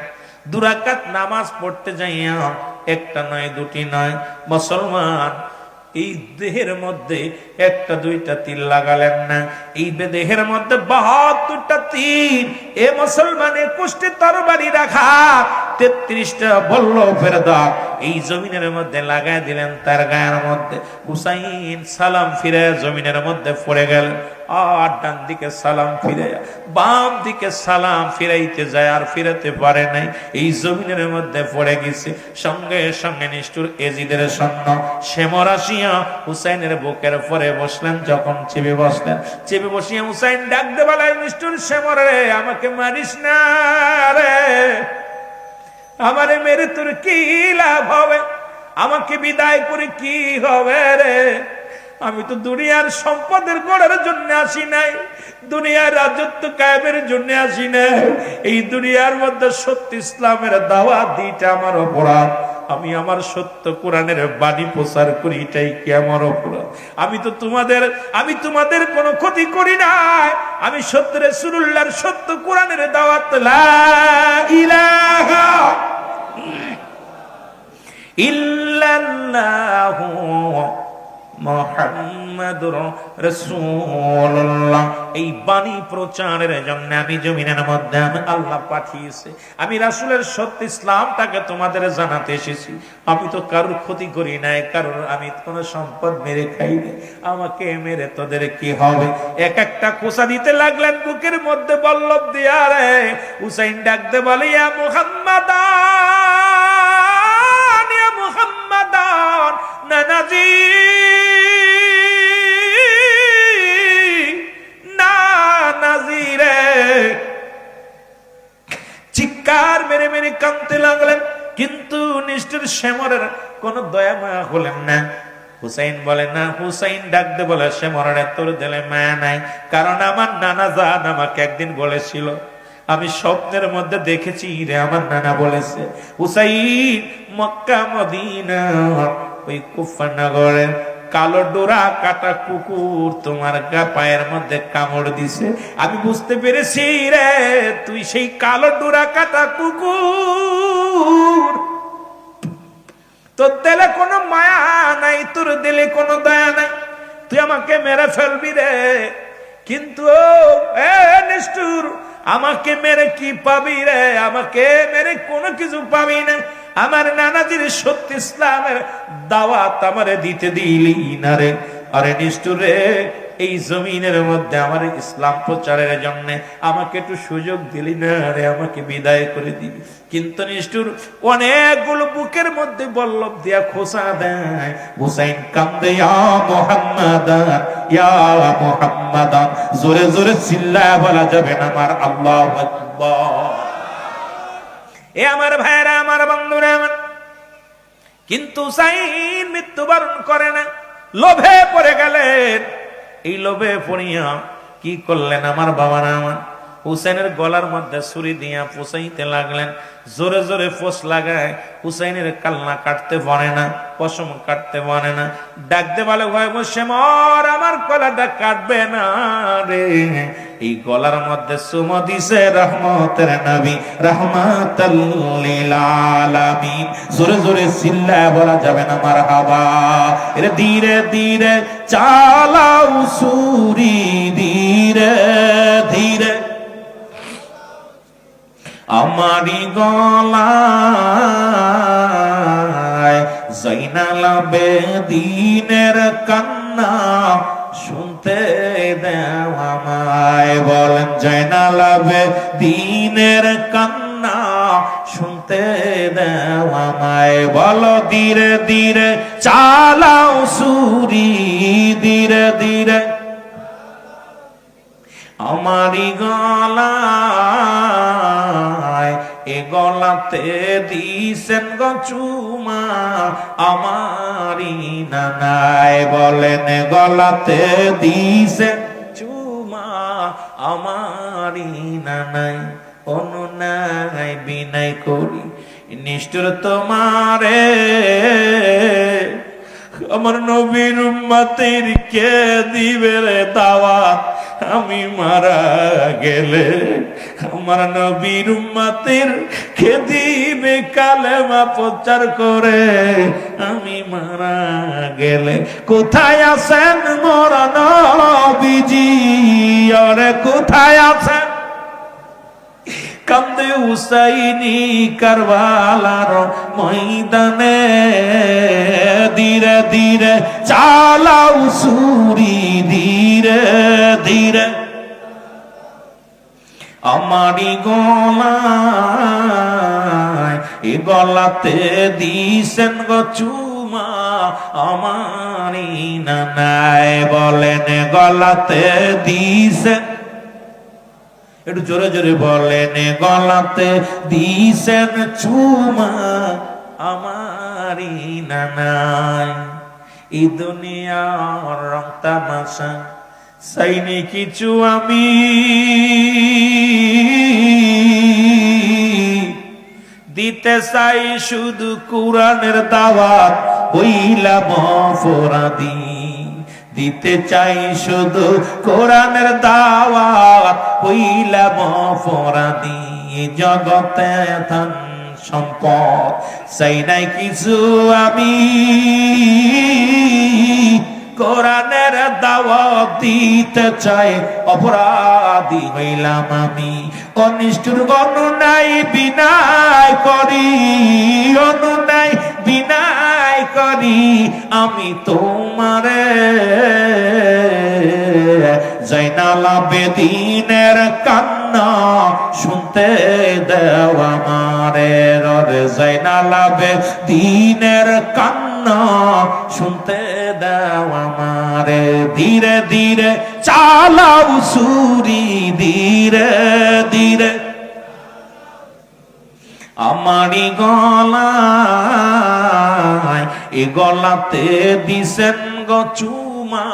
2 রাকাত নামাজ পড়তে যাইয়া, একটা নয়, 2টি নয়, মুসলমান এই দেহের মধ্যে 1টা 2টা তীর লাগালেন না, এই দেহের মধ্যে 72টা তীর। এ মুসলমান 21টি তরবারি রাখা, 33টা বল্লভের দাগ এই জমিনের মধ্যে লাগায় দিলেন তার গায়ের মধ্যে। হুসাইন সালাম ফিরে জমিনের মধ্যে পড়ে গেলেন। আর ডান দিকে সালাম ফিরে, বাম দিকে সালাম ফিরাইতে যায়, আর ফিরাতে পারে নাই, এই জমিনের মধ্যে পড়ে গেছে। সঙ্গে সঙ্গে নিষ্ঠুর এজিদের সৈন্য শেমর আসিয়া হুসাইনের বুকের পরে বসলেন। যখন চেপে বসলেন, চেপে বসিয়া হুসাইন ডাক দে বলে, নিষ্ঠুর শেমর রে, আমাকে মারিস না রে, আমারে মেরে তোর কি লাভ হবে? আমাকে বিদায় করে কি হবে রে? আমি তো দুনিয়ার সম্পদের গড়ার জন্য আসি নাই, দুনিয়ার রাজত্ব কায়েমের জন্য আসি নাই। এই দুনিয়ার মধ্যে সত্য ইসলামের দাওয়াত দিতে আমার অপরাধ। আমি আমার সত্য কোরআনের বাণী প্রচার করি, এটাই কি আমার অপরাধ? আমি তোমাদের কোনো ক্ষতি করি নাই। আমি সত্য রাসূলুল্লাহর সত্য কোরআনের দাওয়াত, লা ইলাহা ইল্লাল্লাহু মুহাম্মাদুর রাসূলুল্লাহ, এই বাণী প্রচারের জন্য আমি জমিনের মধ্যে আল্লাহ পাঠিয়েছে। আমি রাসূলের সত্য ইসলামটাকে তোমাদের জানাতে এসেছি। আমি তো কারোর ক্ষতি করি নাই, কারোর আমি কোনো সম্পদ মেরে খাই নাই। আমাকে মেরে তোদের কি হবে? এক একটা কোষা দিতে লাগলেন বুকের মধ্যে বল্লভ দিয়া। রে হুসাইন ডাকতে বলে, ইয়া মুহাম্মাদান, ইয়া মুহাম্মাদান, নানাজি নাজিরে, চিৎকার মেরে মেরে কাঁদতে লাগলেন। কিন্তু নিষ্ঠুর শেমরের কোন দয়া মায়া হলেন না। হুসাইন বলে না, হুসাইন ডাকতে বলে, শেমরের তোর দিলে মায়া নাই, কারণ আমার নানা জান আমাকে একদিন বলেছিল, আমি স্বপ্নের মধ্যে দেখেছি রে, আমার নানা বলেছে, হুসাইন মক্কা মদিনা ওই কুফা নগরে কালো ডোরা কাটা কুকুর তোমার পায়ের মধ্যে কামড় দিছে। আমি বুঝতে পেরেছি রে, তুই সেই কালো ডোরা কাটা কুকুর। তোর দিলে কোনো মায়া নাই, তোর দিলে কোনো দয়া নাই, তুই আমাকে মেরে ফেলবি রে। কিন্তু নিষ্ঠুর, আমাকে মেরে কি পাবি রে? আমাকে মেরে কোনো কিছু পাবি না। আমার নানাজির সত্য ইসলামের দাওয়াত আমারে দিতে দিলি না রে। আরে নিষ্ঠুর রে, এই জমিনের মধ্যে আমার ইসলাম প্রচারের জন্য আমাকে একটু সুযোগ দিলি না রে, আমাকে বিদায় করে দিবি। কিন্তু নিষ্ঠুর অনেকগুলো বুকের মধ্যে বল্লভ দিয়া খোসা দেয়। হুসাইন কান্দে, ইয়া মুহাম্মাদান, ইয়া মুহাম্মাদান, জোরে জোরে চিল্লায় বলা যাবে না আমার আল্লাহু আকবার। এ আমার ভাইরা, আমার বন্ধুরা আমার, কিন্তু হুসাইন মৃত্যুবরণ করে না, লোভে পড়ে গেলেন। এই লোভে পড়িয়া কি করলেন আমার বাবারা? আমার হুসাইনের গলার মধ্যে ছুরি দিয়া পোষাইতে লাগলেন। জোরে জোরে ফোঁস লাগায়। হুসাইনের কালনা কাটতে পারে না, পশম কাটতে পারে না। ডাকতে বলে, ভয় বসে মর, আমার গলাটা কাটবে না রে। এই গলার মধ্যে চুমো দিছে রহমতের নবী, রাহমাতাল লিল আলামিন। জোরে জোরে চিল্লায় বলা যাবে না মারহাবা। এর ধীরে ধীরে চালাও ছুরি, ধীরে ধীরে আমারি গলায় জয়নাল আবেদিনের কান্না শুনতে দেও আমায়। বলেন জয়নাল আবেদিনের কান্না শুনতে দেও আমায়। বলো ধীরে ধীরে চালাও সুরি, ধীরে ধীরে আমারি গলায়, এ গলাতে দিছেন গো চুমা আমারি নানায়। বলেন গলাতে দিছেন চুমা আমারি নানাই। অনুনায় বিনয় করি নিষ্ঠুর তোমারে, আমার নবীর উম্মতের কে দিবে রে দাওয়াত আমি মারা গেলে। আমার নবীর উম্মতের কে দিবে কালেমা প্রচার করে আমি মারা গেলে। কোথায় আছেন মোর নবীজি, আরে কোথায় আছেন? কান্দে হুসাইনি কারবালার ময়দানে, ধীরে ধীরে চালাও সুরি, ধীরে ধীরে আমারি গলায়, এ গলাতে দিছেন গো চুমা আমারি নানায়। বলেন গলাতে দিছেন, একটু জোরে জোরে বলেন গলাতে দিছেন চুমা আমারি নানায়। এই দুনিয়ার রং তামাশা চাইনি কিছু আমি, দিতে চাই শুধু কুরআনের দাওয়াত হইলাম অপরাধী। দিতে চাই শুধু কোরআনের দাওয়াত হইলাম অপরাধী। জগতে ধন সম্পদ চাই নাই কিছু আমি, কোরআনের দাওয়াত দিতে চাই অপরাধী হইলাম আমি। অনিষ্ঠুর অনুনাই বিনায় করি, অনুনাই বিনায় করি আমি তোমারে। জয়নাল আবেদিনের কান্না শুনতে দেও আমারে, রে জয়নাল আবেদিনের কান্না শুনতে দেও আমারে। ধীরে ধীরে চালাও সুরি, ধীরে ধীরে আমারি গলায়, এ গলাতে দিছেন গো চুমা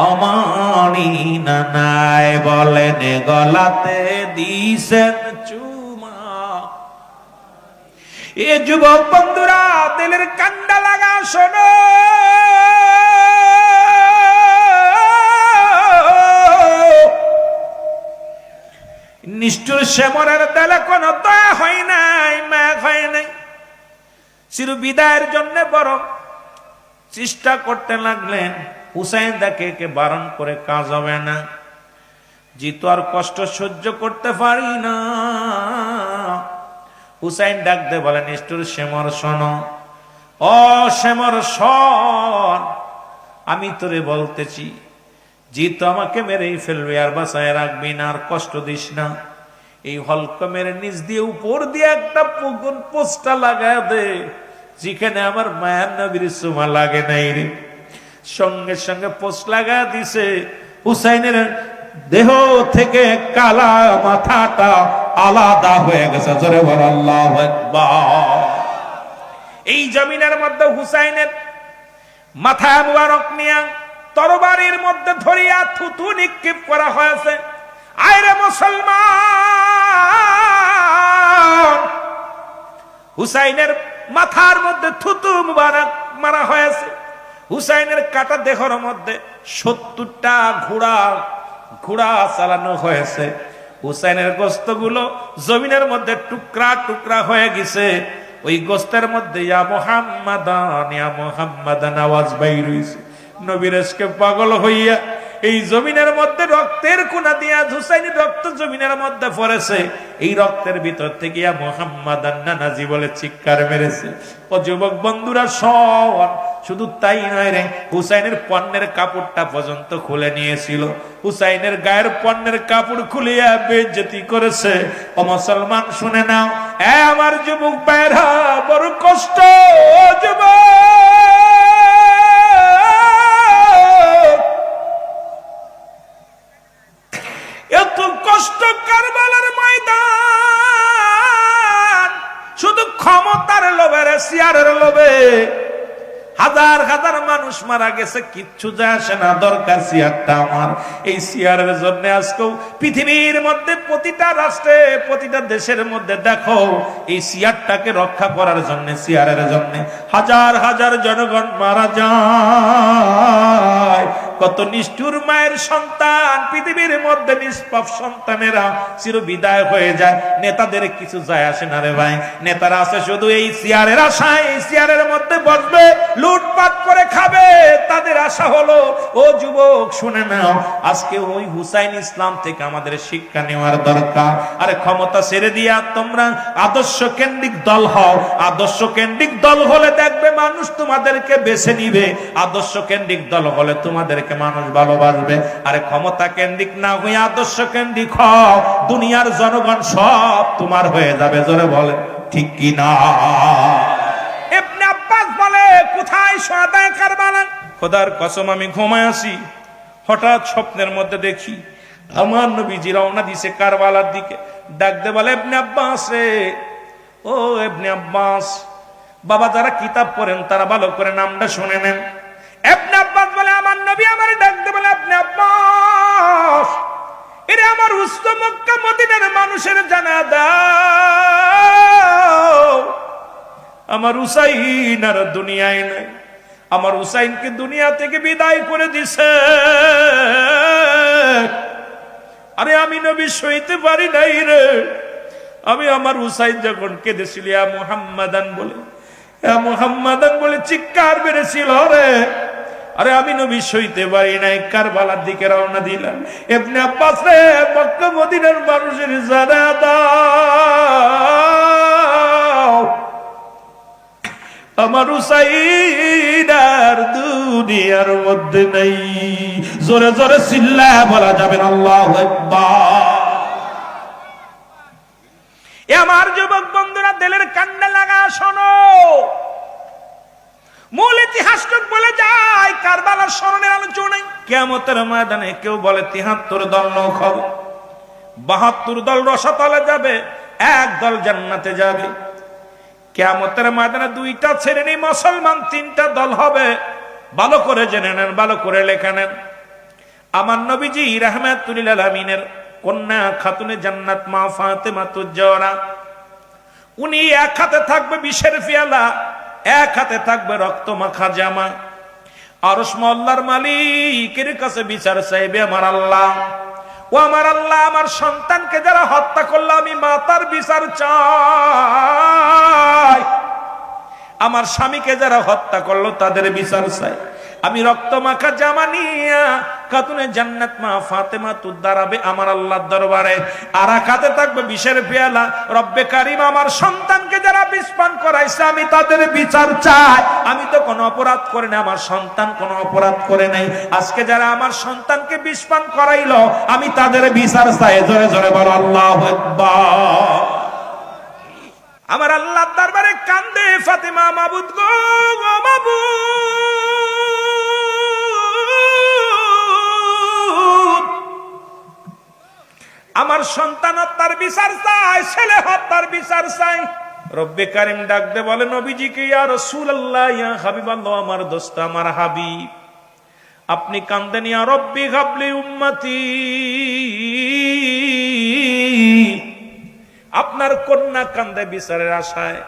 আমারি নানায়। বলেন গলাতে দিছেন চুমা। এ যুবক বন্ধুরা দিলের কান্ডা লাগা শোনো, নিষ্ঠুর শ্যামরের দেলে কোন দয়া হয় নাই, মায়া হয় নাই। চির বিদায়ের জন্য বড় চেষ্টা করতে লাগলেন। হুসাইন দেখে বারণ করে কাজ হবে না, জিতু আর কষ্ট সহ্য করতে পারি না। হুসাইন ডাক দে বলে নিষ্ঠুর শ্যামর শোনো, ও শ্যামর শোন, আমি তোরে বলতেছি, জিতু আমাকে মেরেই ফেলবে আর বাঁচায় রাখবি না, আর কষ্ট দিস না। এই হলক মেরে নিচ দিয়ে উপর দিয়ে একটা পোস্টা লাগায় দে, যেখানে আমার মায়ার নবীর সুমা লাগে নাই রে। সঙ্গে সঙ্গে পোস্ট লাগা দিছে। হুসাইনের দেহ থেকে কালা মাথাটা আলাদা হয়ে গেছে। জোরে বল আল্লাহু আকবার। এই জমিনের মধ্যে হুসাইনের মাথা মুবারক নিয়া তরবারির মধ্যে ধরিয়া থুতু নিক্ষেপ করা হয়েছে। আয়রে মুসলমান, হুসাইনের মাথার মধ্যে থুতু মুবারক মারা হয়েছে। হুসাইনের কাটা দেহর মধ্যে 70টা ঘোড়া চালানো হয়েছে। হুসাইনের গোস্তগুলো জমিনের মধ্যে টুকরা টুকরা হয়ে গেছে। ওই গোস্তের মধ্যে ইয়া মুহাম্মাদান ইয়া মুহাম্মাদান আওয়াজ বাইর হইছে। নবীর আজকে পাগল হইয়া এই জমিনের মধ্যে রক্তের কোনা দিয়া হুসাইনের রক্ত জমিনের মধ্যে পড়েছে, এই রক্তের ভিতর থেকে ইয়া মুহাম্মাদান নানাজি বলে চিৎকার মেরেছে। ও যুবক বন্ধুরা শোন, শুধু তাই নয় রে, হুসাইনের পণ্যের কাপড়টা পর্যন্ত খুলে নিয়েছিল। হুসাইনের গায়ের পণ্যের কাপড় খুলিয়া বেইজ্জতি করেছে। ও মুসলমান শুনে নাও, আমার যুবক ভাইরা, বড় কষ্ট এত কষ্ট কারবালার ময়দান, শুধু ক্ষমতার লোভে, সিয়ারের লোভে হাজার হাজার মানুষ মারা গেছে, কিচ্ছু যায় আসে না, দরকার সিয়ারটা আমার। এই সিয়ারের জন্য আজকেও পৃথিবীর মধ্যে প্রতিটা রাষ্ট্রে, প্রতিটা দেশের মধ্যে দেখো, এই সিয়ারটাকে রক্ষা করার জন্য, সিয়ারের জন্য হাজার হাজার জনগণ মারা যায়। কত নিষ্ঠুর মায়ের সন্তান, পৃথিবীর মধ্যে নিষ্পাপ সন্তানেরা চির বিদায় হয়ে যায়। নেতাদের কিছু যায় আসে না রে ভাই, নেতারা আছে শুধু এই সিয়ারের আশায়, এই সিয়ারের মধ্যে বসবে, লুটপাট করে খাবে, তাদের আশা হলো। ও যুবক শুনে নাও, আজকে ওই হুসাইন ইসলাম থেকে আমাদের শিক্ষা নেওয়ার দরকার। আরে ক্ষমতা ছেড়ে দিয়া তোমরা আদর্শ কেন্দ্রিক দল হও। আদর্শ কেন্দ্রিক দল হলে দেখবে মানুষ তোমাদেরকে বেছে নিবে, আদর্শ কেন্দ্রিক দল হলে তোমাদেরকে মানুষ ভালোবাসবে। আরে ক্ষমতা কেন্দ্রিক না হয়ে আদর্শ কেন্দ্রিক হও, দুনিয়ার জনগণ সব তোমার হয়ে যাবে। জোরে বলে ঠিক কি না? ইবনে আব্বাস বলে, কোথায় শুহাদায়ে কারবালা? খোদার কসম আমি ঘুমায় আছি, হঠাৎ স্বপ্নের মধ্যে দেখি আমার নবীজি রওনা দিছে কারবালার দিকে। ডাকতে বলে, ইবনে আব্বাস রে, ও ইবনে আব্বাস। বাবা, যারা কিতাব পড়েন তারা ভালো করে নামটা শুনে নেন। ইবনে আব্বাস বলে, আমার নবী আমারে ডাকতে বলে, ইবনে আব্বাস, এরে আমার উস্ত মক্কা মদিনার মানুষের জানা দাও, আমার হুসাইন আর দুনিয়ায় নাই। আমার হুসাইনকে দুনিয়া থেকে বিদায় করে দিছে। আরে আমি নবী সইতে পারি নাই রে। আমি আমার হুসাইন যখন কেঁদেছিল ইয়া মুহাম্মাদান বলে, ইয়া মুহাম্মাদান বলে চিৎকার বেড়েছিল রে, আরে আমি নবী সইতে পারি নাই, কারবালার দিকে রওনা দিলাম। ইবনে আব্বাস রে, মক্কা মদিনার মানুষের জানা দাও, আমার হুসাইন আর দুনিয়ার মধ্যে নাই। জোরে জোরে চিল্লায়া বলা যাবে না আল্লাহু আকবার। আমার যুবক বন্ধুরা, দিলের কান্না লাগা শোনো। মূল ইতিহাসটুক বলে যায়, কারবালার স্মরণের আলোচনায় কিয়ামতের ময়দানে কেউ বলে ৭৩ দল নৌক হবে, ৭২ দল রসাতলে যাবে, এক দল জান্নাতে যাবে। কিয়ামতের ময়দানে দুইটা শ্রেণী মুসলমান, তিনটা দল হবে। ভালো করে জেনে নেন, ভালো করে লেখা নেন। আমার নবীজি রাহমাতুল লিল আলামিনের কন্যা খাতুনে জান্নাত মা ফাতেমাতুজ জোহরা, উনি এক হাতে থাকবে বিষের পেয়ালা, এক হাতে থাকবে রক্ত মাখা জামা। আরশ মহল্লার মালিকের কাছে বিচার চাইবে আমার আল্লাহ, ও আমার আল্লাহ, আমার সন্তানকে যারা হত্যা করলো আমি মাতার বিচার চাই। আমার স্বামীকে যারা হত্যা করলো তাদের বিচার চাই। আমি রক্ত মাখা জামা নিয়া খাতুনে জান্নাত মা ফাতেমা তুদ দাঁড়াবে আমার আল্লাহর দরবারে, আর এক হাতে থাকবে বিষের পেয়ালা। রব্বে কারিম, আমার সন্তানকে যারা বিষ পান করাইছে আমি তাদের বিচার চাই। আমি তো কোনো অপরাধ করে না, আমার সন্তান কোনো অপরাধ করে নাই। আজকে যারা আমার সন্তানকে বিষ পান করাইলো আমি তাদের বিচার চাই। জোরে জোরে বলো আল্লাহু আকবার। আমার আল্লাহর দরবারে কান্দে ফাতেমা, মাবুদ গো, মাবুদ, আমার সন্তান হত্যার বিচার চাই, ছেলে হত্যার বিচার চাই। রব্বে কারিম ডাক দে বলে নবীজিকে, ইয়া রাসূলুল্লাহ, ইয়া হাবিবাল্লাহ, আমার দোস্ত, আমার হাবিব, আপনি কান্দেন। ইয়া রব্বি হাবলি উম্মতি, আপনার কন্যা কান্দে বিচারের আশায়,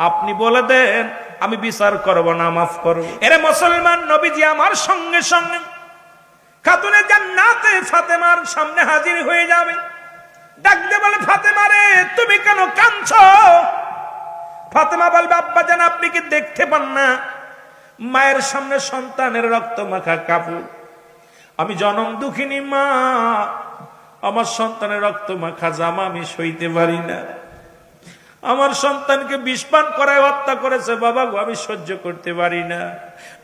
আপনি বলে দেন আমি বিচার করব না, মাফ করব। এরে মুসলমান, নবীজি আমার সঙ্গে সঙ্গে খাতুনে জান্নাতে ফাতেমার সামনে হাজির হয়ে যাবে। ডাকতে বলে, ফাতেমা রে, তুমি কেন কাঁদছো? ফাতেমা বলবে, আব্বা জান, আপনি কি দেখতে পান না মায়ের সামনে সন্তানের রক্ত মাখা কাপড়? আমি জনম দুঃখিনী মা, আমার সন্তানের রক্ত মাখা জামা আমি সইতে পারি না। আমার সন্তানকে বিষপান করায় হত্যা করেছে বাবা গো, আমি সহ্য করতে পারি না।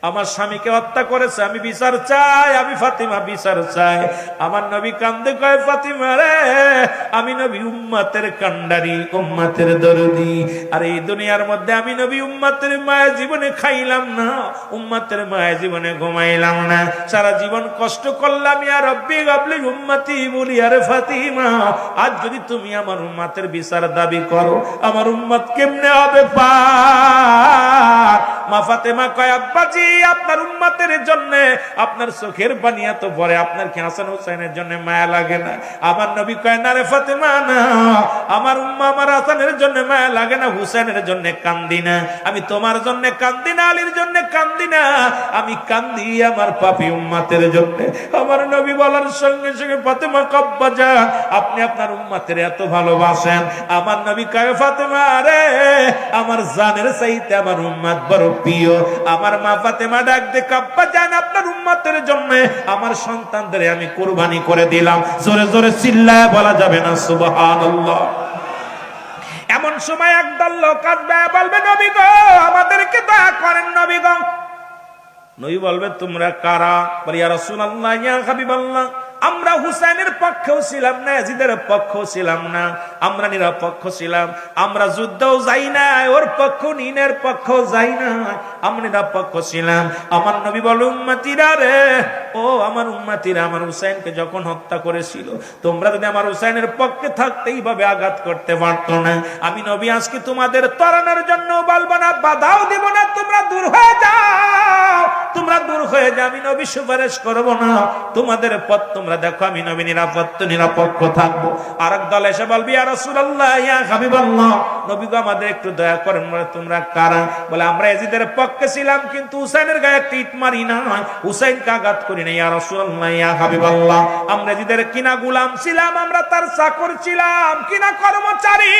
আমার স্বামীকে হত্যা করেছে, আমি বিচার চাই, আমি ফাতিমা বিচার চাই। আমার নবী কান্দে কয়, ফাতিমা রে, আমি নবী উম্মতের কান্ডারি, উম্মতের দরদি। আর এই দুনিয়ার মধ্যে আমি নবী উম্মতের মায়া জীবনে খাইলাম না, উম্মতের মায়া জীবনে ঘুমাইলাম না, সারা জীবন কষ্ট করলাম। ইয়া রব্বি গাবলি উম্মতি বলি, আরে ফাতিমা, আজ যদি তুমি আমার উম্মতের বিচার দাবি করো, আমার উম্মত কেমনে হবে পার? মা ফাতেমা কয়, আব্বাজি আপনার উম্মতের জন্য আপনার চোখের পানি এত পরে, আপনার কি হাসান হুসাইনের জন্য মায়া লাগে না? আমার নবী কয়, না রে ফাতেমা না, আমার উম্মা আমার হাসানের জন্য মায়া লাগে না, হুসাইনের জন্য কান্দি না, আমি তোমার জন্য কান্দি না, আলীর জন্য কান্দি না, আমি কান্দি আমার পাপী উম্মতের জন্য। আমার নবী বলার সঙ্গে সঙ্গে ফাতেমা কব্বা যান, আপনি আপনার উম্মতের এত ভালোবাসেন? আমার নবী কয়, ফাতেমা রে, আমার জানের চাইতে আমার উম্মত বড় প্রিয়। আমার মা ফাতেমা ডাক দে, কাব্বা জান, আপনার উম্মতের জন্য আমার সন্তানদের আমি কুরবানি করে দিলাম। জোরে জোরে চিল্লায় বলা যাবে না সুবহানাল্লাহ? এমন সময় একদল লোক আসবে, বলবে, নবী গো আমাদেরকে দয়া করেন, নবী গো। নবী বলবে, তোমরা কারা? বলি, ইয়া রাসূলুল্লাহ, ইয়া হাবিবাল্লাহ, আমরা হুসাইনের পক্ষেও ছিলাম না, ইয়াজিদের পক্ষেও ছিলাম না, আমরা নিরপেক্ষ ছিলাম, আমরা যুদ্ধও যাই না, ওর পক্ষ নিনের পক্ষও যাই না, আমরা নিরপেক্ষ ছিলাম। আমার নবী বলে, উম্মতিরা রে, ও আমার উম্মতিরা, আমার হুসাইনকে যখন হত্যা করেছিল, তোমরা যদি আমার হুসাইনের পক্ষে থাকতে এইভাবে আঘাত করতে পারতো না, আমি নবী আজকে তোমাদের তরানোর জন্য বলবো না, বাধাও দিব না, তোমরা দূর হয়ে যাও, তোমরা দূর হয়ে যাও, আমি নবী সুপারিশ করবো না, তোমাদের পথ তোমরা দেখো, আমি নবী নিরপেক্ষ থাকবো। আরেক দল এসে বলবি, ইয়া রাসূলুল্লাহ, ইয়া হাবিবাল্লাহ, নবী গো আমাদের একটু দয়া করেন। বলে, তোমরা কারা? বলে, আমরা ইয়াজিদের পক্ষে ছিলাম, কিন্তু হুসাইনের গায়ে একটা ইট মারি না, হুসাইনকে আঘাত করি না। ইয়া রাসূলুল্লাহ, ইয়া হাবিবাল্লাহ, আমরা ইয়াজিদের কিনা গোলাম ছিলাম, আমরা তার চাকর ছিলাম, কিনা কর্মচারী।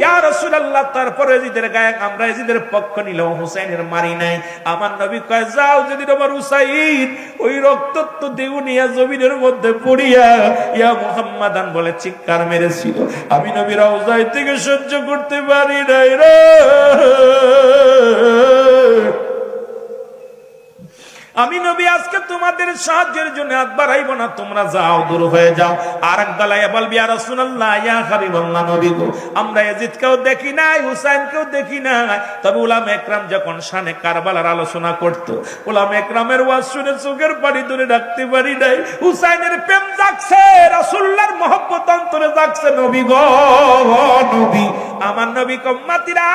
ইয়া রাসূলুল্লাহ, তারপরে ইয়াজিদের গায়ে আমরা ইয়াজিদের পক্ষ নিলাম, হুসাইনের মারি নাই। আমার নবী কয়, যাও, যদি তোমার হুসাইন ওই রক্তাক্ত দেহ নিয়ে জমিনের মধ্যে পড়িয়া ইয়া মুহাম্মাদান বলে চিৎকার মেরেছিল, আমি নবী রওজায় থেকে সহ্য করতে পারি নাই রে। আমি নবী আজকে তোমাদের সাহায্যের জন্য হাত বাড়াইব না, তোমরা যাও, দূর হয়ে যাও। আর এক দলায় বলবি, ইয়া রাসূলুল্লাহ, ইয়া হাবিবাল্লাহ, নবী গো আমরা ইয়াজিদকেও দেখি নাই, হুসাইনকেও দেখি নাই, তবে উলামা একরাম যখন শানে কারবালার আলোচনা করত, উলামা একরামের ওয়াজ শুনে চোখের পানি ধরে রাখতে পারি নাই। হুসাইনের প্রেম জাগছে, রাসূলুল্লাহর মহব্বত অন্তরে জাগছে। নবী গো, নবী, আমার নবী উম্মতিরা,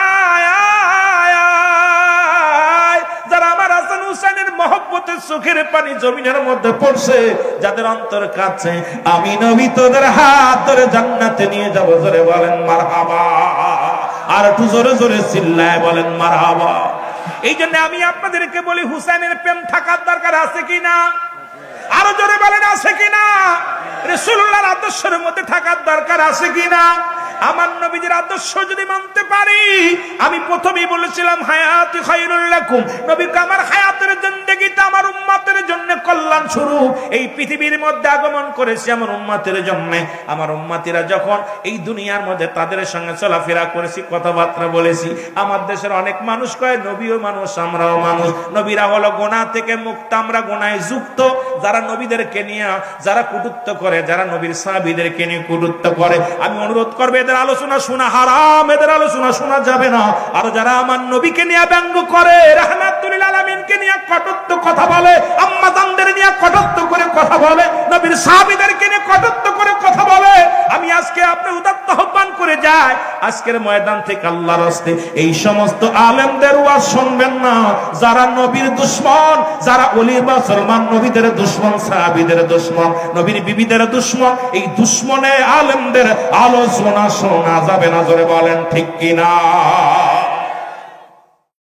যারা আমার হাসান হুসাইনের মহব্বতের চোখের পানি জমিনের মধ্যে পড়ছে, যাদের অন্তর কাছে, আমি নবী তোদের হাত ধরে জান্নাতে নিয়ে যাব। জোরে বলেন মারহাবা, আর একটু জোরে জোরে চিল্লায় বলেন মারহাবা। এই জন্য আমি আপনাদেরকে বলি, হুসাইনের প্রেম থাকার দরকার আছে কিনা? আরো জোরে বলেন, আছে কিনা? রাসূলুল্লাহর আদর্শের মধ্যে থাকার দরকার আছে কিনা? আমার নবীজির আদর্শ যদি মানতে পারি, আমি প্রথমেই বলেছিলাম, হায়াতি খায়রুল লাকুম, নবীকে আমার হায়াতের জিন্দেগিটা আমার উম্মতের জন্য কল্যাণ স্বরূপ এই পৃথিবীর মধ্যে আগমন করেছি আমার উম্মতের জন্য। আমার উম্মতিরা যখন এই দুনিয়ার মধ্যে তাদের সঙ্গে চলাফেরা করেছি, কথাবার্তা বলেছি, আমার দেশের অনেক মানুষ কয় নবীও মানুষ, আমরাও মানুষ। নবীরা হলো গুনাহ থেকে মুক্ত, আমরা গুনাহে যুক্ত। যারা নবীদেরকে নিয়ে যারা কটূক্তি করে, যারা নবীর সাহাবীদেরকে নিয়ে কটূক্তি করে, আমি অনুরোধ করব, এদের আলোচনা শোনা হারাম, এদের আলোচনা শোনা যাবে না। আর যারা আমার নবীকে নিয়ে ব্যঙ্গ করে, রাহমাতুল লিল আলামিনকে নিয়ে কটূক্তি কথা বলে, আম্মা জানদের নিয়ে কটূক্তি করে কথা বলে, নবীর সাহাবীদেরকে নিয়ে কটূক্তি করে কথা বলে, আমি আজকে আপনি উদাত্ত আহ্বান করে যাই, আজকের ময়দান থেকে আল্লাহর রাস্তে এই সমস্ত আলেমদের ওয়াজ শুনবেন না, যারা নবীর দুশমন, যারা ওলি বা মুসলমান নবীদের দুশমন, সাহাবীদের দুশমন, নবীর বিবিদের দুশমন, এই দুশমনে আলেমদের আলোচনা শোনা যাবে না। জোরে বলেন ঠিক কিনা?